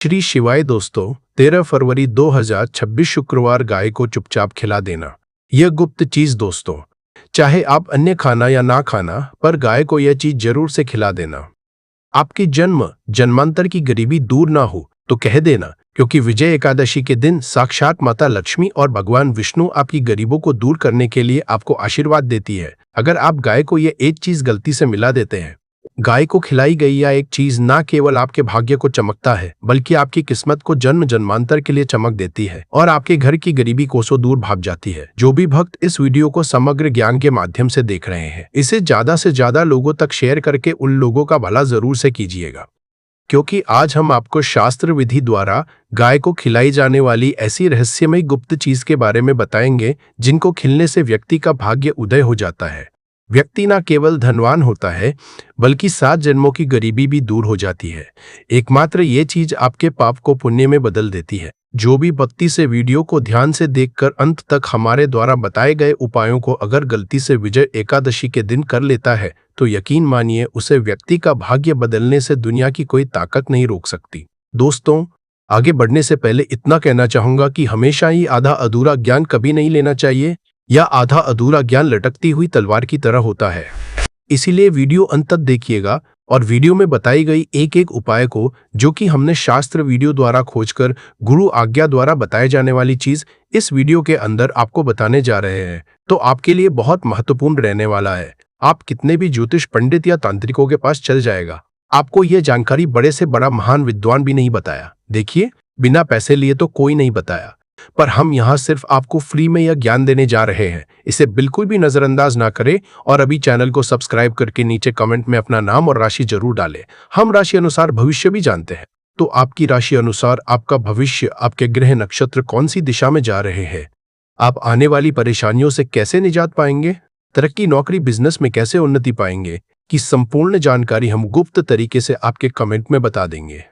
श्री शिवाय दोस्तों, 13 फरवरी 2026 शुक्रवार गाय को चुपचाप खिला देना। यह गुप्त चीज दोस्तों, चाहे आप अन्य खाना या ना खाना, पर गाय को यह चीज जरूर से खिला देना। आपकी जन्मांतर की गरीबी दूर ना हो तो कह देना, क्योंकि विजय एकादशी के दिन साक्षात माता लक्ष्मी और भगवान विष्णु आपकी गरीबों को दूर करने के लिए आपको आशीर्वाद देती है। अगर आप गाय को ये एक चीज गलती से मिला देते हैं, गाय को खिलाई गई या एक चीज ना केवल आपके भाग्य को चमकता है, बल्कि आपकी किस्मत को जन्म जन्मांतर के लिए चमक देती है और आपके घर की गरीबी कोसों दूर भाग जाती है। जो भी भक्त इस वीडियो को समग्र ज्ञान के माध्यम से देख रहे हैं, इसे ज्यादा से ज्यादा लोगों तक शेयर करके उन लोगों का भला जरूर से कीजिएगा, क्योंकि आज हम आपको शास्त्र विधि द्वारा गाय को खिलाई जाने वाली ऐसी रहस्यमय गुप्त चीज के बारे में बताएंगे, जिनको खिलने से व्यक्ति का भाग्य उदय हो जाता है। व्यक्ति न केवल धनवान होता है, बल्कि 7 जन्मों की गरीबी भी दूर हो जाती है। एकमात्र ये चीज आपके पाप को पुण्य में बदल देती है। जो भी भक्ति से वीडियो को ध्यान से देखकर अंत तक हमारे द्वारा बताए गए उपायों को अगर गलती से विजय एकादशी के दिन कर लेता है, तो यकीन मानिए उसे व्यक्ति का भाग्य बदलने से दुनिया की कोई ताकत नहीं रोक सकती। दोस्तों, आगे बढ़ने से पहले इतना कहना चाहूंगा कि हमेशा ही आधा अधूरा ज्ञान कभी नहीं लेना चाहिए, या आधा अधूरा ज्ञान लटकती हुई तलवार की तरह होता है। इसीलिए वीडियो अंत तक देखिएगा और वीडियो में बताई गई एक एक उपाय को, जो कि हमने शास्त्र वीडियो द्वारा खोजकर गुरु आज्ञा द्वारा बताए जाने वाली चीज इस वीडियो के अंदर आपको बताने जा रहे हैं, तो आपके लिए बहुत महत्वपूर्ण रहने वाला है। आप कितने भी ज्योतिष पंडित या तांत्रिकों के पास चल जाएगा, आपको यह जानकारी बड़े से बड़ा महान विद्वान भी नहीं बताया। देखिए, बिना पैसे लिए तो कोई नहीं बताया, पर हम यहाँ सिर्फ आपको फ्री में यह ज्ञान देने जा रहे हैं। इसे बिल्कुल भी नजरअंदाज ना करें और अभी चैनल को सब्सक्राइब करके नीचे कमेंट में अपना नाम और राशि जरूर डालें। हम राशि अनुसार भविष्य भी जानते हैं, तो आपकी राशि अनुसार आपका भविष्य, आपके ग्रह नक्षत्र कौन सी दिशा में जा रहे हैं, आप आने वाली परेशानियों से कैसे निजात पाएंगे, तरक्की, नौकरी, बिजनेस में कैसे उन्नति पाएंगे, की संपूर्ण जानकारी हम गुप्त तरीके से आपके कमेंट में बता देंगे।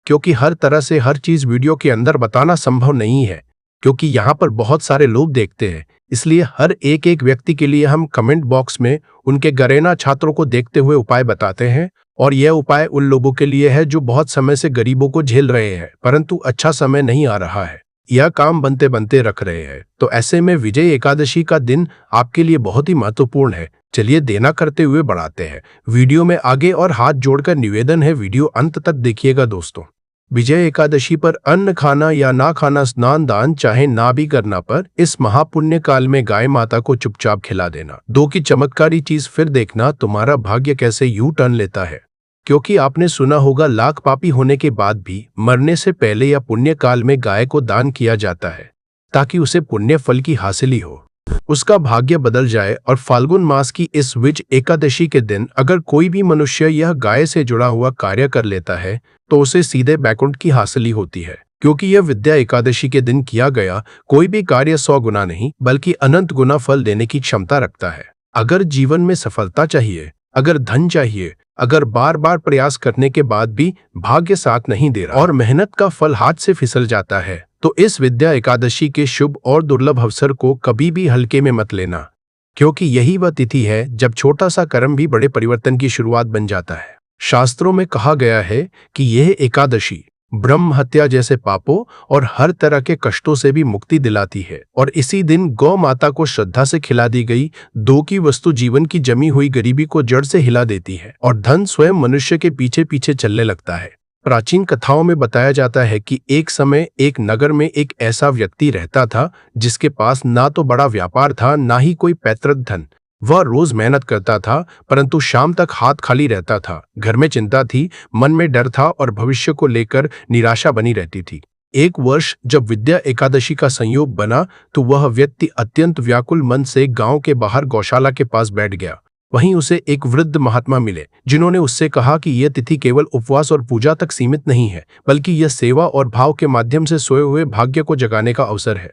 क्योंकि हर तरह से हर चीज वीडियो के अंदर बताना संभव नहीं है, क्योंकि यहाँ पर बहुत सारे लोग देखते हैं, इसलिए हर एक एक व्यक्ति के लिए हम कमेंट बॉक्स में उनके गरेना छात्रों को देखते हुए उपाय बताते हैं। और यह उपाय उन लोगों के लिए है जो बहुत समय से गरीबों को झेल रहे हैं, परंतु अच्छा समय नहीं आ रहा है, यह काम बनते बनते रख रहे हैं। तो ऐसे में विजय एकादशी का दिन आपके लिए बहुत ही महत्वपूर्ण है। चलिए देना करते हुए बढ़ाते हैं वीडियो में आगे, और हाथ जोड़कर निवेदन है, वीडियो अंत तक देखिएगा दोस्तों। विजय एकादशी पर अन्न खाना या ना खाना, स्नान दान चाहे ना भी करना, पर इस महापुण्य काल में गाय माता को चुपचाप खिला देना। दो की चमत्कारी चीज फिर देखना, तुम्हारा भाग्य कैसे यू टर्न लेता है। क्योंकि आपने सुना होगा, लाख पापी होने के बाद भी मरने से पहले या पुण्य काल में गाय को दान किया जाता है, ताकि उसे पुण्य फल की हासिली हो, उसका भाग्य बदल जाए। और फाल्गुन मास की इस विजय एकादशी के दिन अगर कोई भी मनुष्य यह गाय से जुड़ा हुआ कार्य कर लेता है, तो उसे सीधे बैकुंठ की हासिली होती है। क्योंकि यह विद्या एकादशी के दिन किया गया कोई भी कार्य 100 गुना नहीं, बल्कि अनंत गुना फल देने की क्षमता रखता है। अगर जीवन में सफलता चाहिए, अगर धन चाहिए, अगर बार बार प्रयास करने के बाद भी भाग्य साथ नहीं दे रहा और मेहनत का फल हाथ से फिसल जाता है, तो इस विद्या एकादशी के शुभ और दुर्लभ अवसर को कभी भी हल्के में मत लेना। क्योंकि यही वह तिथि है जब छोटा सा कर्म भी बड़े परिवर्तन की शुरुआत बन जाता है। शास्त्रों में कहा गया है कि यह एकादशी ब्रह्म हत्या जैसे पापों और हर तरह के कष्टों से भी मुक्ति दिलाती है। और इसी दिन गौ माता को श्रद्धा से खिला दी गई दो की वस्तु जीवन की जमी हुई गरीबी को जड़ से हिला देती है, और धन स्वयं मनुष्य के पीछे पीछे चलने लगता है। प्राचीन कथाओं में बताया जाता है कि एक समय एक नगर में एक ऐसा व्यक्ति रहता था, जिसके पास ना तो बड़ा व्यापार था, ना ही कोई पैतृक धन। वह रोज मेहनत करता था, परंतु शाम तक हाथ खाली रहता था। घर में चिंता थी, मन में डर था और भविष्य को लेकर निराशा बनी रहती थी। एक वर्ष जब विद्या एकादशी का संयोग बना, तो वह व्यक्ति अत्यंत व्याकुल मन से गांव के बाहर गौशाला के पास बैठ गया। वहीं उसे एक वृद्ध महात्मा मिले, जिन्होंने उससे कहा कि यह तिथि केवल उपवास और पूजा तक सीमित नहीं है, बल्कि यह सेवा और भाव के माध्यम से सोए हुए भाग्य को जगाने का अवसर है।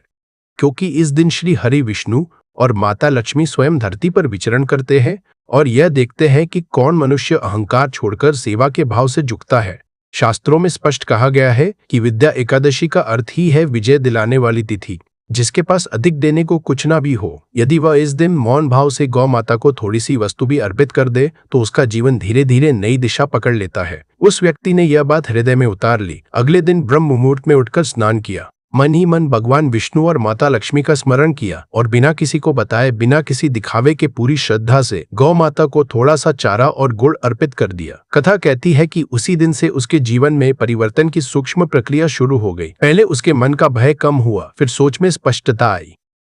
क्योंकि इस दिन श्री हरि विष्णु और माता लक्ष्मी स्वयं धरती पर विचरण करते हैं और यह देखते हैं कि कौन मनुष्य अहंकार छोड़कर सेवा के भाव से झुकता है। शास्त्रों में स्पष्ट कहा गया है कि विद्या एकादशी का अर्थ ही है विजय दिलाने वाली तिथि। जिसके पास अधिक देने को कुछ ना भी हो, यदि वह इस दिन मौन भाव से गौ माता को थोड़ी सी वस्तु भी अर्पित कर दे तो उसका जीवन धीरे धीरे नई दिशा पकड़ लेता है। उस व्यक्ति ने यह बात हृदय में उतार ली। अगले दिन ब्रह्म मुहूर्त में उठकर स्नान किया, मन ही मन भगवान विष्णु और माता लक्ष्मी का स्मरण किया और बिना किसी को बताए, बिना किसी दिखावे के पूरी श्रद्धा से गौ माता को थोड़ा सा चारा और गुड़ अर्पित कर दिया। कथा कहती है कि उसी दिन से उसके जीवन में परिवर्तन की सूक्ष्म प्रक्रिया शुरू हो गई। पहले उसके मन का भय कम हुआ, फिर सोच में स्पष्टता आई,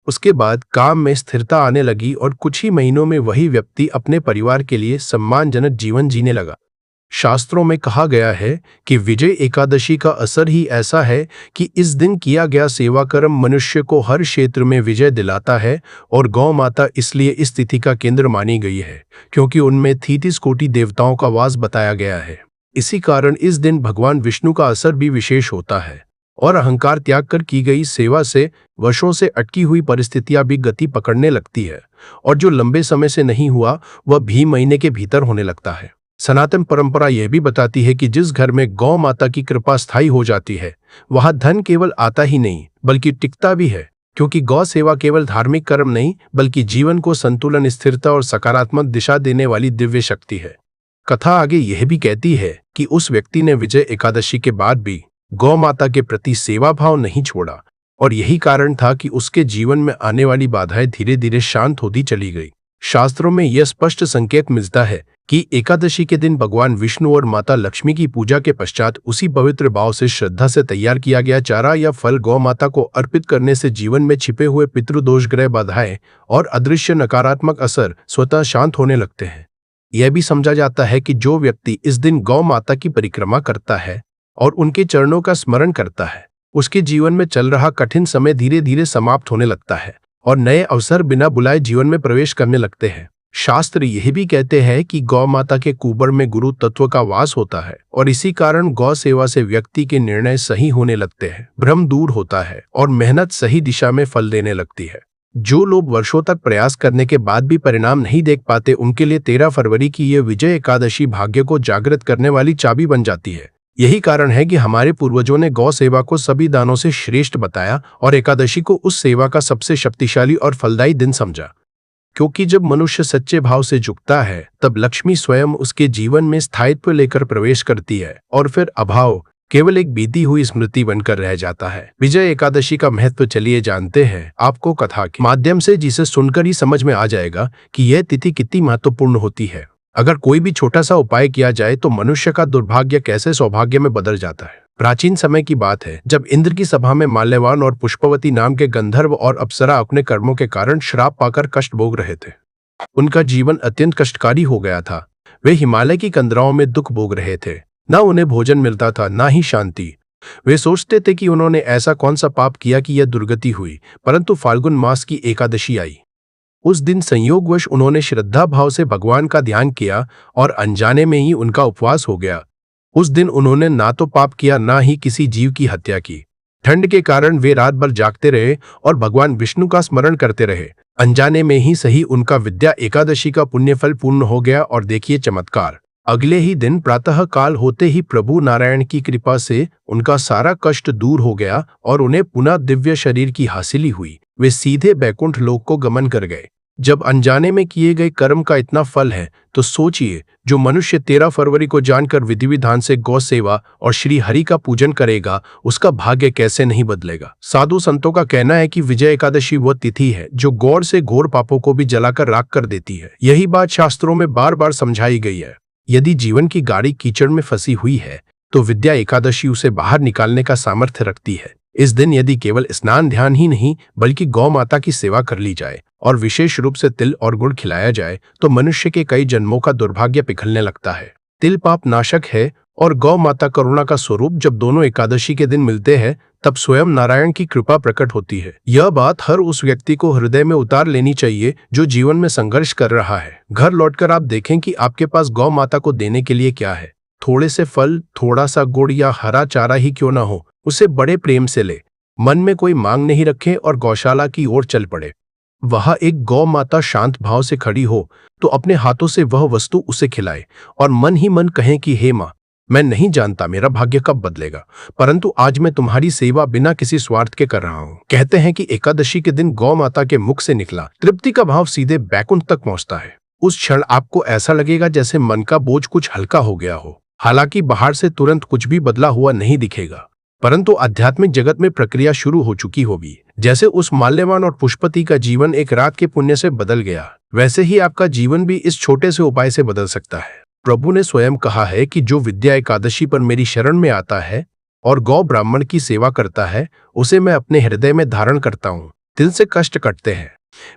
उसके बाद काम में स्थिरता आने लगी और कुछ ही महीनों में वही व्यक्ति अपने परिवार के लिए सम्मानजनक जीवन जीने लगा। शास्त्रों में कहा गया है कि विजय एकादशी का असर ही ऐसा है कि इस दिन किया गया सेवा कर्म मनुष्य को हर क्षेत्र में विजय दिलाता है और गौ माता इसलिए इस तिथि का केंद्र मानी गई है क्योंकि उनमें 33 कोटि देवताओं का वास बताया गया है। इसी कारण इस दिन भगवान विष्णु का असर भी विशेष होता है और अहंकार त्याग कर की गई सेवा से वर्षों से अटकी हुई परिस्थितियां भी गति पकड़ने लगती है और जो लंबे समय से नहीं हुआ वह भी महीने के भीतर होने लगता है। सनातन परंपरा यह भी बताती है कि जिस घर में गौ माता की कृपा स्थायी हो जाती है वहां धन केवल आता ही नहीं बल्कि टिकता भी है, क्योंकि गौ सेवा केवल धार्मिक कर्म नहीं बल्कि जीवन को संतुलन, स्थिरता और सकारात्मक दिशा देने वाली दिव्य शक्ति है। कथा आगे यह भी कहती है कि उस व्यक्ति ने विजय एकादशी के बाद भी गौ माता के प्रति सेवा भाव नहीं छोड़ा और यही कारण था कि उसके जीवन में आने वाली बाधाएं धीरे धीरे शांत होती चली गई। शास्त्रों में यह स्पष्ट संकेत मिलता है कि एकादशी के दिन भगवान विष्णु और माता लक्ष्मी की पूजा के पश्चात उसी पवित्र भाव से श्रद्धा से तैयार किया गया चारा या फल गौ माता को अर्पित करने से जीवन में छिपे हुए पितृदोष, ग्रह बाधाएं और अदृश्य नकारात्मक असर स्वतः शांत होने लगते हैं। यह भी समझा जाता है कि जो व्यक्ति इस दिन गौ माता की परिक्रमा करता है और उनके चरणों का स्मरण करता है, उसके जीवन में चल रहा कठिन समय धीरे धीरे समाप्त होने लगता है और नए अवसर बिना बुलाए जीवन में प्रवेश करने लगते हैं। शास्त्र यह भी कहते हैं कि गौ माता के कुबर में गुरु तत्व का वास होता है और इसी कारण गौ सेवा से व्यक्ति के निर्णय सही होने लगते हैं, भ्रम दूर होता है और मेहनत सही दिशा में फल देने लगती है। जो लोग वर्षों तक प्रयास करने के बाद भी परिणाम नहीं देख पाते, उनके लिए 13 फरवरी की यह विजय एकादशी भाग्य को जागृत करने वाली चाबी बन जाती है। यही कारण है कि हमारे पूर्वजों ने गौ सेवा को सभी दानों से श्रेष्ठ बताया और एकादशी को उस सेवा का सबसे शक्तिशाली और फलदायी दिन समझा, क्योंकि जब मनुष्य सच्चे भाव से झुकता है तब लक्ष्मी स्वयं उसके जीवन में स्थायित्व लेकर प्रवेश करती है और फिर अभाव केवल एक बीती हुई स्मृति बनकर रह जाता है। विजय एकादशी का महत्व चलिए जानते हैं। आपको कथा के माध्यम से जिसे सुनकर ही समझ में आ जाएगा कि यह तिथि कितनी महत्वपूर्ण होती है। अगर कोई भी छोटा सा उपाय किया जाए तो मनुष्य का दुर्भाग्य कैसे सौभाग्य में बदल जाता है। प्राचीन समय की बात है जब इंद्र की सभा में माल्यवान और पुष्पवती नाम के गंधर्व और अप्सरा अपने कर्मों के कारण श्राप पाकर कष्ट भोग रहे थे। उनका जीवन अत्यंत कष्टकारी हो गया था। वे हिमालय की कंदराओं में दुख भोग रहे थे, न उन्हें भोजन मिलता था न ही शांति। वे सोचते थे कि उन्होंने ऐसा कौन सा पाप किया कि यह दुर्गति हुई, परंतु फाल्गुन मास की एकादशी आई। उस दिन संयोगवश उन्होंने श्रद्धा भाव से भगवान का ध्यान किया और अनजाने में ही उनका उपवास हो गया। उस दिन उन्होंने ना तो पाप किया ना ही किसी जीव की हत्या की। ठंड के कारण वे रात भर जागते रहे और भगवान विष्णु का स्मरण करते रहे। अनजाने में ही सही उनका विद्या एकादशी का पुण्यफल पूर्ण हो गया और देखिए चमत्कार, अगले ही दिन प्रातः काल होते ही प्रभु नारायण की कृपा से उनका सारा कष्ट दूर हो गया और उन्हें पुनः दिव्य शरीर की हासिली हुई। वे सीधे बैकुंठ लोक को गमन कर गए। जब अनजाने में किए गए कर्म का इतना फल है तो सोचिए, जो मनुष्य 13 फरवरी को जानकर विधि विधान से गौ सेवा और श्री हरि का पूजन करेगा, उसका भाग्य कैसे नहीं बदलेगा। साधु संतों का कहना है कि विजय एकादशी वह तिथि है जो गौर से घोर पापों को भी जलाकर राख कर देती है। यही बात शास्त्रों में बार बार समझाई गई है। यदि जीवन की गाड़ी कीचड़ में फंसी हुई है तो विद्या एकादशी उसे बाहर निकालने का सामर्थ्य रखती है। इस दिन यदि केवल स्नान ध्यान ही नहीं बल्कि गौ माता की सेवा कर ली जाए और विशेष रूप से तिल और गुड़ खिलाया जाए तो मनुष्य के कई जन्मों का दुर्भाग्य पिघलने लगता है। तिल पाप नाशक है और गौ माता करुणा का स्वरूप। जब दोनों एकादशी के दिन मिलते हैं तब स्वयं नारायण की कृपा प्रकट होती है। यह बात हर उस व्यक्ति को हृदय में उतार लेनी चाहिए जो जीवन में संघर्ष कर रहा है। घर लौटकर आप देखें कि आपके पास गौ माता को देने के लिए क्या है। थोड़े से फल, थोड़ा सा गुड़ या हरा चारा ही क्यों ना हो, उसे बड़े प्रेम से ले। मन में कोई मांग नहीं रखें और गौशाला की ओर चल पड़े। वहां एक गौ माता शांत भाव से खड़ी हो तो अपने हाथों से वह वस्तु उसे खिलाए और मन ही मन कहें कि हे माँ, मैं नहीं जानता मेरा भाग्य कब बदलेगा, परंतु आज मैं तुम्हारी सेवा बिना किसी स्वार्थ के कर रहा हूँ। कहते हैं कि एकादशी के दिन गौ माता के मुख से निकला तृप्ति का भाव सीधे बैकुंठ तक पहुँचता है। उस क्षण आपको ऐसा लगेगा जैसे मन का बोझ कुछ हल्का हो गया हो। हालांकि बाहर से तुरंत कुछ भी बदला हुआ नहीं दिखेगा, परंतु आध्यात्मिक जगत में प्रक्रिया शुरू हो चुकी होगी। जैसे उस माल्यवान और पुष्पति का जीवन एक रात के पुण्य से बदल गया, वैसे ही आपका जीवन भी इस छोटे से उपाय से बदल सकता है। प्रभु ने स्वयं कहा है कि जो विद्या एकादशी पर मेरी शरण में आता है और गौ ब्राह्मण की सेवा करता है, उसे मैं अपने हृदय में धारण करता हूँ। दिल से कष्ट कटते हैं,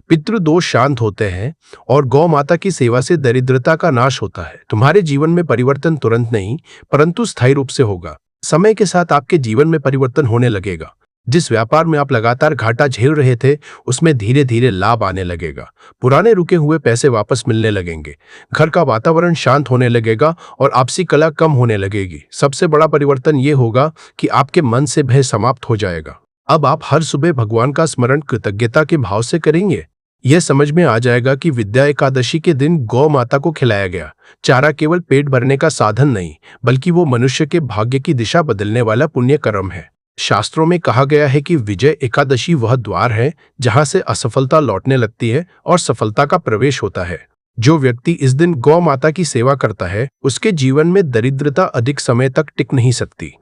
पितृदोष शांत होते हैं और गौ माता की सेवा से दरिद्रता का नाश होता है। तुम्हारे जीवन में परिवर्तन तुरंत नहीं, परंतु स्थायी रूप से होगा। समय के साथ आपके जीवन में परिवर्तन होने लगेगा। जिस व्यापार में आप लगातार घाटा झेल रहे थे, उसमें धीरे धीरे लाभ आने लगेगा। पुराने रुके हुए पैसे वापस मिलने लगेंगे। घर का वातावरण शांत होने लगेगा और आपसी कला कम होने लगेगी। सबसे बड़ा परिवर्तन ये होगा कि आपके मन से भय समाप्त हो जाएगा। अब आप हर सुबह भगवान का स्मरण कृतज्ञता के भाव से करेंगे। यह समझ में आ जाएगा कि विद्या एकादशी के दिन गौ माता को खिलाया गया चारा केवल पेट भरने का साधन नहीं, बल्कि वो मनुष्य के भाग्य की दिशा बदलने वाला पुण्य कर्म है। शास्त्रों में कहा गया है कि विजय एकादशी वह द्वार है जहां से असफलता लौटने लगती है और सफलता का प्रवेश होता है। जो व्यक्ति इस दिन गौ माता की सेवा करता है, उसके जीवन में दरिद्रता अधिक समय तक टिक नहीं सकती।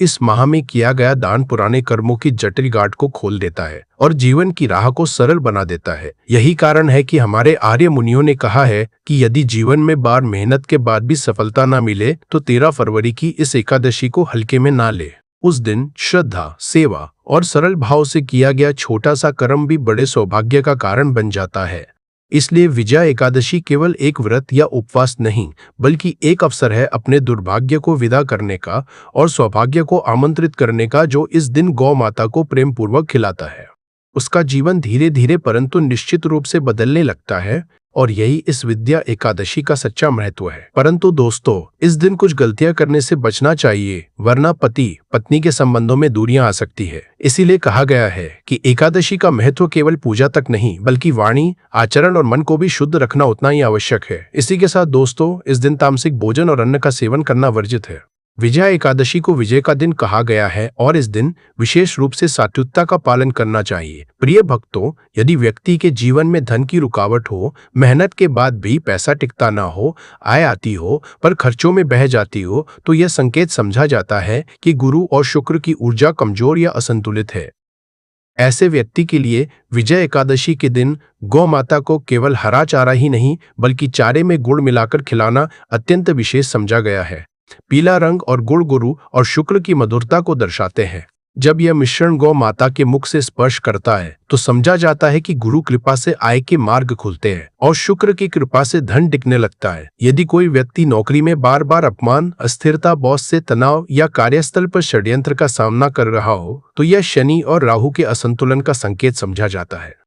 इस माह में किया गया दान पुराने कर्मों की जटिल गांठ को खोल देता है और जीवन की राह को सरल बना देता है। यही कारण है कि हमारे आर्य मुनियों ने कहा है कि यदि जीवन में बार मेहनत के बाद भी सफलता न मिले तो 13 फरवरी की इस एकादशी को हल्के में ना ले। उस दिन श्रद्धा, सेवा और सरल भाव से किया गया छोटा सा कर्म भी बड़े सौभाग्य का कारण बन जाता है। इसलिए विजया एकादशी केवल एक व्रत या उपवास नहीं, बल्कि एक अवसर है अपने दुर्भाग्य को विदा करने का और सौभाग्य को आमंत्रित करने का। जो इस दिन गौ माता को प्रेम पूर्वक खिलाता है, उसका जीवन धीरे धीरे परंतु निश्चित रूप से बदलने लगता है। और यही इस विद्या एकादशी का सच्चा महत्व है। परंतु दोस्तों, इस दिन कुछ गलतियां करने से बचना चाहिए, वरना पति पत्नी के संबंधों में दूरियां आ सकती है। इसीलिए कहा गया है कि एकादशी का महत्व केवल पूजा तक नहीं, बल्कि वाणी, आचरण और मन को भी शुद्ध रखना उतना ही आवश्यक है। इसी के साथ दोस्तों, इस दिन तामसिक भोजन और अन्न का सेवन करना वर्जित है। विजया एकादशी को विजय का दिन कहा गया है और इस दिन विशेष रूप से सात्विकता का पालन करना चाहिए। प्रिय भक्तों, यदि व्यक्ति के जीवन में धन की रुकावट हो, मेहनत के बाद भी पैसा टिकता ना हो, आय आती हो पर खर्चों में बह जाती हो, तो यह संकेत समझा जाता है कि गुरु और शुक्र की ऊर्जा कमजोर या असंतुलित है। ऐसे व्यक्ति के लिए विजय एकादशी के दिन गौ माता को केवल हरा चारा ही नहीं, बल्कि चारे में गुड़ मिलाकर खिलाना अत्यंत विशेष समझा गया है। पीला रंग और गुड़ गुरु और शुक्र की मधुरता को दर्शाते हैं। जब यह मिश्रण गौ माता के मुख से स्पर्श करता है तो समझा जाता है कि गुरु कृपा से आय के मार्ग खुलते हैं और शुक्र की कृपा से धन टिकने लगता है। यदि कोई व्यक्ति नौकरी में बार बार अपमान, अस्थिरता, बॉस से तनाव या कार्यस्थल पर षड्यंत्र का सामना कर रहा हो, तो यह शनि और राहु के असंतुलन का संकेत समझा जाता है।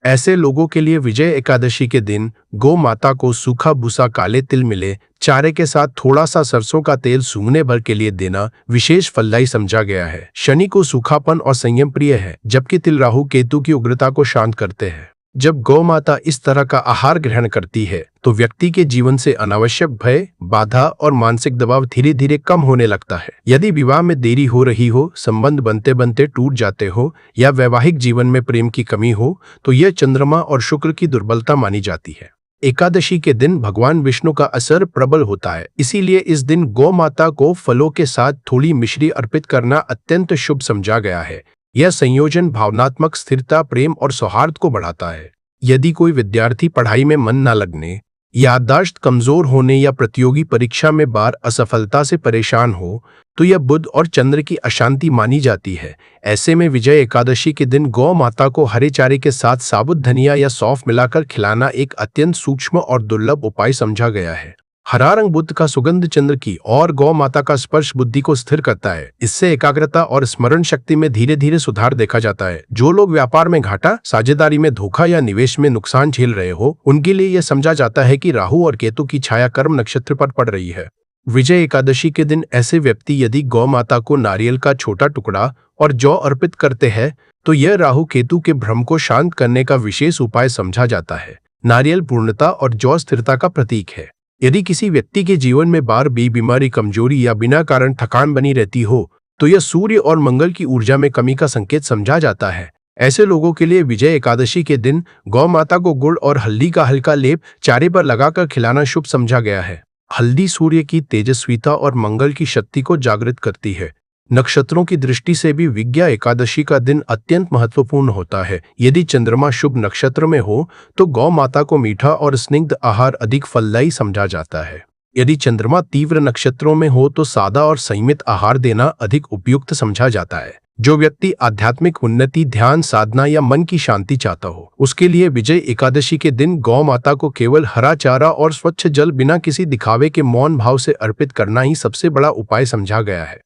ऐसे लोगों के लिए विजय एकादशी के दिन गौ माता को सूखा भूसा, काले तिल मिले चारे के साथ थोड़ा सा सरसों का तेल सूंघने भर के लिए देना विशेष फलदायी समझा गया है। शनि को सूखापन और संयम प्रिय है, जबकि तिल राहु केतु की उग्रता को शांत करते हैं। जब गौ माता इस तरह का आहार ग्रहण करती है तो व्यक्ति के जीवन से अनावश्यक भय, बाधा और मानसिक दबाव धीरे धीरे कम होने लगता है। यदि विवाह में देरी हो रही हो, संबंध बनते बनते टूट जाते हो या वैवाहिक जीवन में प्रेम की कमी हो, तो यह चंद्रमा और शुक्र की दुर्बलता मानी जाती है। एकादशी के दिन भगवान विष्णु का असर प्रबल होता है, इसीलिए इस दिन गौ माता को फलों के साथ थोड़ी मिश्री अर्पित करना अत्यंत शुभ समझा गया है। यह संयोजन भावनात्मक स्थिरता, प्रेम और सौहार्द को बढ़ाता है। यदि कोई विद्यार्थी पढ़ाई में मन न लगने, याददाश्त कमजोर होने या प्रतियोगी परीक्षा में बार असफलता से परेशान हो, तो यह बुध और चंद्र की अशांति मानी जाती है। ऐसे में विजय एकादशी के दिन गौ माता को हरे चारे के साथ साबुत धनिया या सौंफ मिलाकर खिलाना एक अत्यंत सूक्ष्म और दुर्लभ उपाय समझा गया है। हरा रंग बुध का सुगंध चंद्र की और गौ माता का स्पर्श बुद्धि को स्थिर करता है। इससे एकाग्रता और स्मरण शक्ति में धीरे धीरे सुधार देखा जाता है। जो लोग व्यापार में घाटा, साझेदारी में धोखा या निवेश में नुकसान झेल रहे हो, उनके लिए यह समझा जाता है कि राहु और केतु की छाया कर्म नक्षत्र पर पड़ रही है। विजय एकादशी के दिन ऐसे व्यक्ति यदि गौ माता को नारियल का छोटा टुकड़ा और जौ अर्पित करते हैं तो यह राहु केतु के भ्रम को शांत करने का विशेष उपाय समझा जाता है। नारियल पूर्णता और जौ स्थिरता का प्रतीक है। यदि किसी व्यक्ति के जीवन में बार बीमारी, कमजोरी या बिना कारण थकान बनी रहती हो तो यह सूर्य और मंगल की ऊर्जा में कमी का संकेत समझा जाता है। ऐसे लोगों के लिए विजय एकादशी के दिन गौ माता को गुड़ और हल्दी का हल्का लेप चारे पर लगाकर खिलाना शुभ समझा गया है। हल्दी सूर्य की तेजस्विता और मंगल की शक्ति को जागृत करती है। नक्षत्रों की दृष्टि से भी विजया एकादशी का दिन अत्यंत महत्वपूर्ण होता है। यदि चंद्रमा शुभ नक्षत्र में हो तो गौ माता को मीठा और स्निग्ध आहार अधिक फलदायी समझा जाता है। यदि चंद्रमा तीव्र नक्षत्रों में हो तो सादा और संयमित आहार देना अधिक उपयुक्त समझा जाता है। जो व्यक्ति आध्यात्मिक उन्नति, ध्यान साधना या मन की शांति चाहता हो उसके लिए विजय एकादशी के दिन गौ माता को केवल हरा चारा और स्वच्छ जल बिना किसी दिखावे के मौन भाव से अर्पित करना ही सबसे बड़ा उपाय समझा गया है।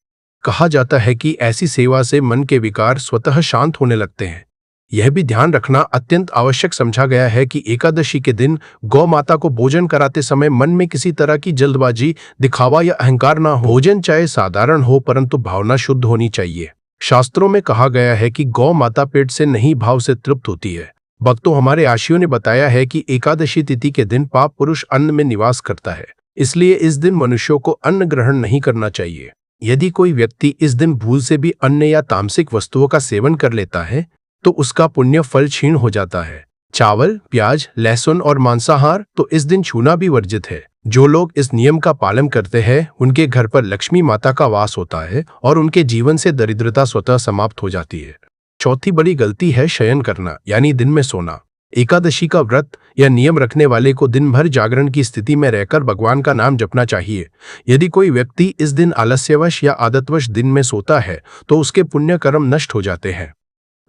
कहा जाता है कि ऐसी सेवा से मन के विकार स्वतः शांत होने लगते हैं। यह भी ध्यान रखना अत्यंत आवश्यक समझा गया है कि एकादशी के दिन गौ माता को भोजन कराते समय मन में किसी तरह की जल्दबाजी, दिखावा या अहंकार ना हो। भोजन चाहे साधारण हो परंतु भावना शुद्ध होनी चाहिए। शास्त्रों में कहा गया है कि गौ माता पेट से नहीं भाव से तृप्त होती है। भक्तों, हमारे आशियों ने बताया है कि एकादशी तिथि के दिन पाप पुरुष अन्न में निवास करता है, इसलिए इस दिन मनुष्यों को अन्न ग्रहण नहीं करना चाहिए। यदि कोई व्यक्ति इस दिन भूल से भी अन्न या तामसिक वस्तुओं का सेवन कर लेता है तो उसका पुण्य फल क्षीण हो जाता है। चावल, प्याज, लहसुन और मांसाहार तो इस दिन छूना भी वर्जित है। जो लोग इस नियम का पालन करते हैं उनके घर पर लक्ष्मी माता का वास होता है और उनके जीवन से दरिद्रता स्वतः समाप्त हो जाती है। चौथी बड़ी गलती है शयन करना, यानी दिन में सोना। एकादशी का व्रत या नियम रखने वाले को दिन भर जागरण की स्थिति में रहकर भगवान का नाम जपना चाहिए। यदि कोई व्यक्ति इस दिन आलस्यवश या आदतवश दिन में सोता है तो उसके पुण्य कर्म नष्ट हो जाते हैं।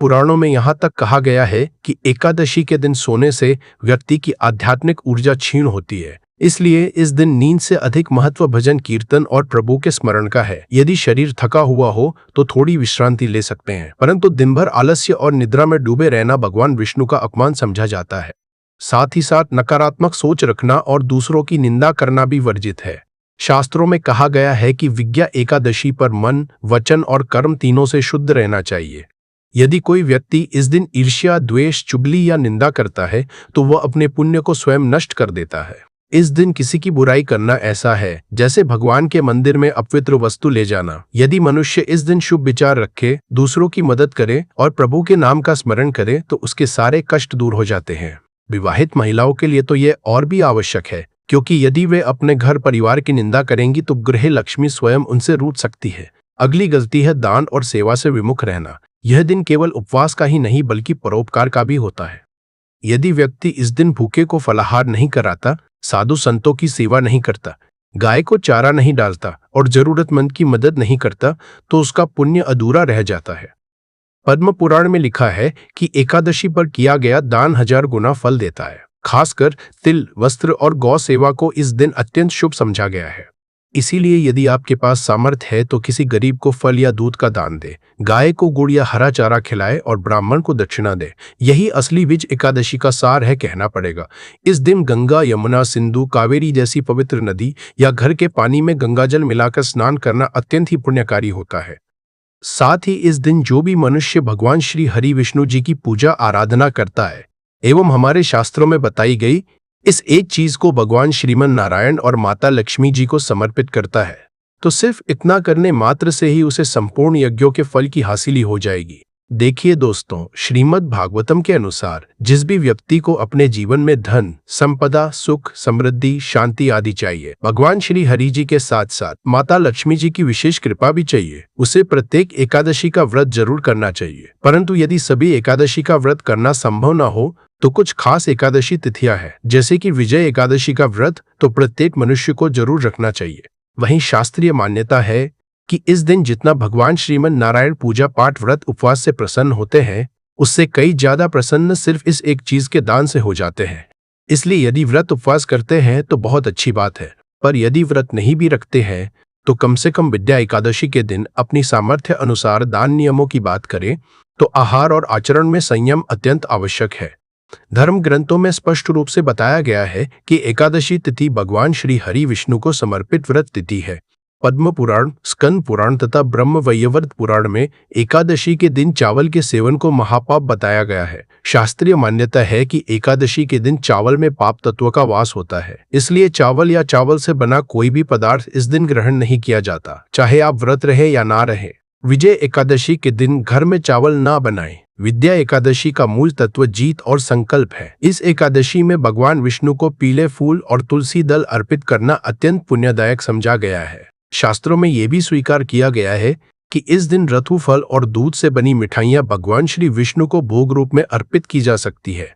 पुराणों में यहाँ तक कहा गया है कि एकादशी के दिन सोने से व्यक्ति की आध्यात्मिक ऊर्जा क्षीण होती है, इसलिए इस दिन नींद से अधिक महत्व भजन, कीर्तन और प्रभु के स्मरण का है। यदि शरीर थका हुआ हो तो थोड़ी विश्रांति ले सकते हैं, परंतु दिन भर आलस्य और निद्रा में डूबे रहना भगवान विष्णु का अपमान समझा जाता है। साथ ही साथ नकारात्मक सोच रखना और दूसरों की निंदा करना भी वर्जित है। शास्त्रों में कहा गया है कि विजया एकादशी पर मन, वचन और कर्म तीनों से शुद्ध रहना चाहिए। यदि कोई व्यक्ति इस दिन ईर्ष्या, द्वेष, चुगली या निंदा करता है तो वह अपने पुण्य को स्वयं नष्ट कर देता है। इस दिन किसी की बुराई करना ऐसा है जैसे भगवान के मंदिर में अपवित्र वस्तु ले जाना। यदि मनुष्य इस दिन शुभ विचार रखे, दूसरों की मदद करे और प्रभु के नाम का स्मरण करे तो उसके सारे कष्ट दूर हो जाते हैं। विवाहित महिलाओं के लिए तो यह और भी आवश्यक है, क्योंकि यदि वे अपने घर परिवार की निंदा करेंगी तो गृह लक्ष्मी स्वयं उनसे रूठ सकती है। अगली गलती है दान और सेवा से विमुख रहना। यह दिन केवल उपवास का ही नहीं बल्कि परोपकार का भी होता है। यदि व्यक्ति इस दिन भूखे को फलाहार नहीं कराता, साधु संतों की सेवा नहीं करता, गाय को चारा नहीं डालता और जरूरतमंद की मदद नहीं करता तो उसका पुण्य अधूरा रह जाता है। पद्म पुराण में लिखा है कि एकादशी पर किया गया दान 1000 गुना फल देता है। खासकर तिल, वस्त्र और गौ सेवा को इस दिन अत्यंत शुभ समझा गया है। इसीलिए यदि आपके पास सामर्थ्य है तो किसी गरीब को फल या दूध का दान दे, गाय को गुड़ या हरा चारा खिलाए और ब्राह्मण को दक्षिणा दे। यही असली विजय एकादशी का सार है, कहना पड़ेगा। इस दिन गंगा, यमुना, सिंधु, कावेरी जैसी पवित्र नदी या घर के पानी में गंगाजल मिलाकर स्नान करना अत्यंत ही पुण्यकारी होता है। साथ ही इस दिन जो भी मनुष्य भगवान श्री हरि विष्णु जी की पूजा आराधना करता है एवं हमारे शास्त्रों में बताई गई इस एक चीज को भगवान श्रीमन नारायण और माता लक्ष्मी जी को समर्पित करता है तो सिर्फ इतना करने मात्र से ही उसे संपूर्ण यज्ञों के फल की हासिली हो जाएगी। देखिए दोस्तों, श्रीमद् भागवतम के अनुसार जिस भी व्यक्ति को अपने जीवन में धन, संपदा, सुख, समृद्धि, शांति आदि चाहिए, भगवान श्री हरि जी के साथ साथ माता लक्ष्मी जी की विशेष कृपा भी चाहिए, उसे प्रत्येक एकादशी का व्रत जरूर करना चाहिए। परंतु यदि सभी एकादशी का व्रत करना संभव न हो तो कुछ खास एकादशी तिथियां हैं, जैसे कि विजय एकादशी का व्रत तो प्रत्येक मनुष्य को जरूर रखना चाहिए। वहीं शास्त्रीय मान्यता है कि इस दिन जितना भगवान श्रीमन नारायण पूजा पाठ व्रत उपवास से प्रसन्न होते हैं, उससे कई ज्यादा प्रसन्न सिर्फ इस एक चीज के दान से हो जाते हैं। इसलिए यदि व्रत उपवास करते हैं तो बहुत अच्छी बात है, पर यदि व्रत नहीं भी रखते हैं तो कम से कम विद्या एकादशी के दिन अपनी सामर्थ्य अनुसार दान नियमों की बात करें तो आहार और आचरण में संयम अत्यंत आवश्यक है। धर्म ग्रंथों में स्पष्ट रूप से बताया गया है कि एकादशी तिथि भगवान श्री हरि विष्णु को समर्पित व्रत तिथि है पद्म पुराण, स्कंद पुराण तथा ब्रह्म वैवर्त पुराण में एकादशी के दिन चावल के सेवन को महापाप बताया गया है। शास्त्रीय मान्यता है कि एकादशी के दिन चावल में पाप तत्व का वास होता है, इसलिए चावल या चावल से बना कोई भी पदार्थ इस दिन ग्रहण नहीं किया जाता, चाहे आप व्रत रहे या ना रहे। विजय एकादशी के दिन घर में चावल ना बनाएं। विद्या एकादशी का मूल तत्व जीत और संकल्प है। इस एकादशी में भगवान विष्णु को पीले फूल और तुलसी दल अर्पित करना अत्यंत पुण्यदायक समझा गया है। शास्त्रों में यह भी स्वीकार किया गया है कि इस दिन रथु फल और दूध से बनी मिठाइयां भगवान श्री विष्णु को भोग रूप में अर्पित की जा सकती है।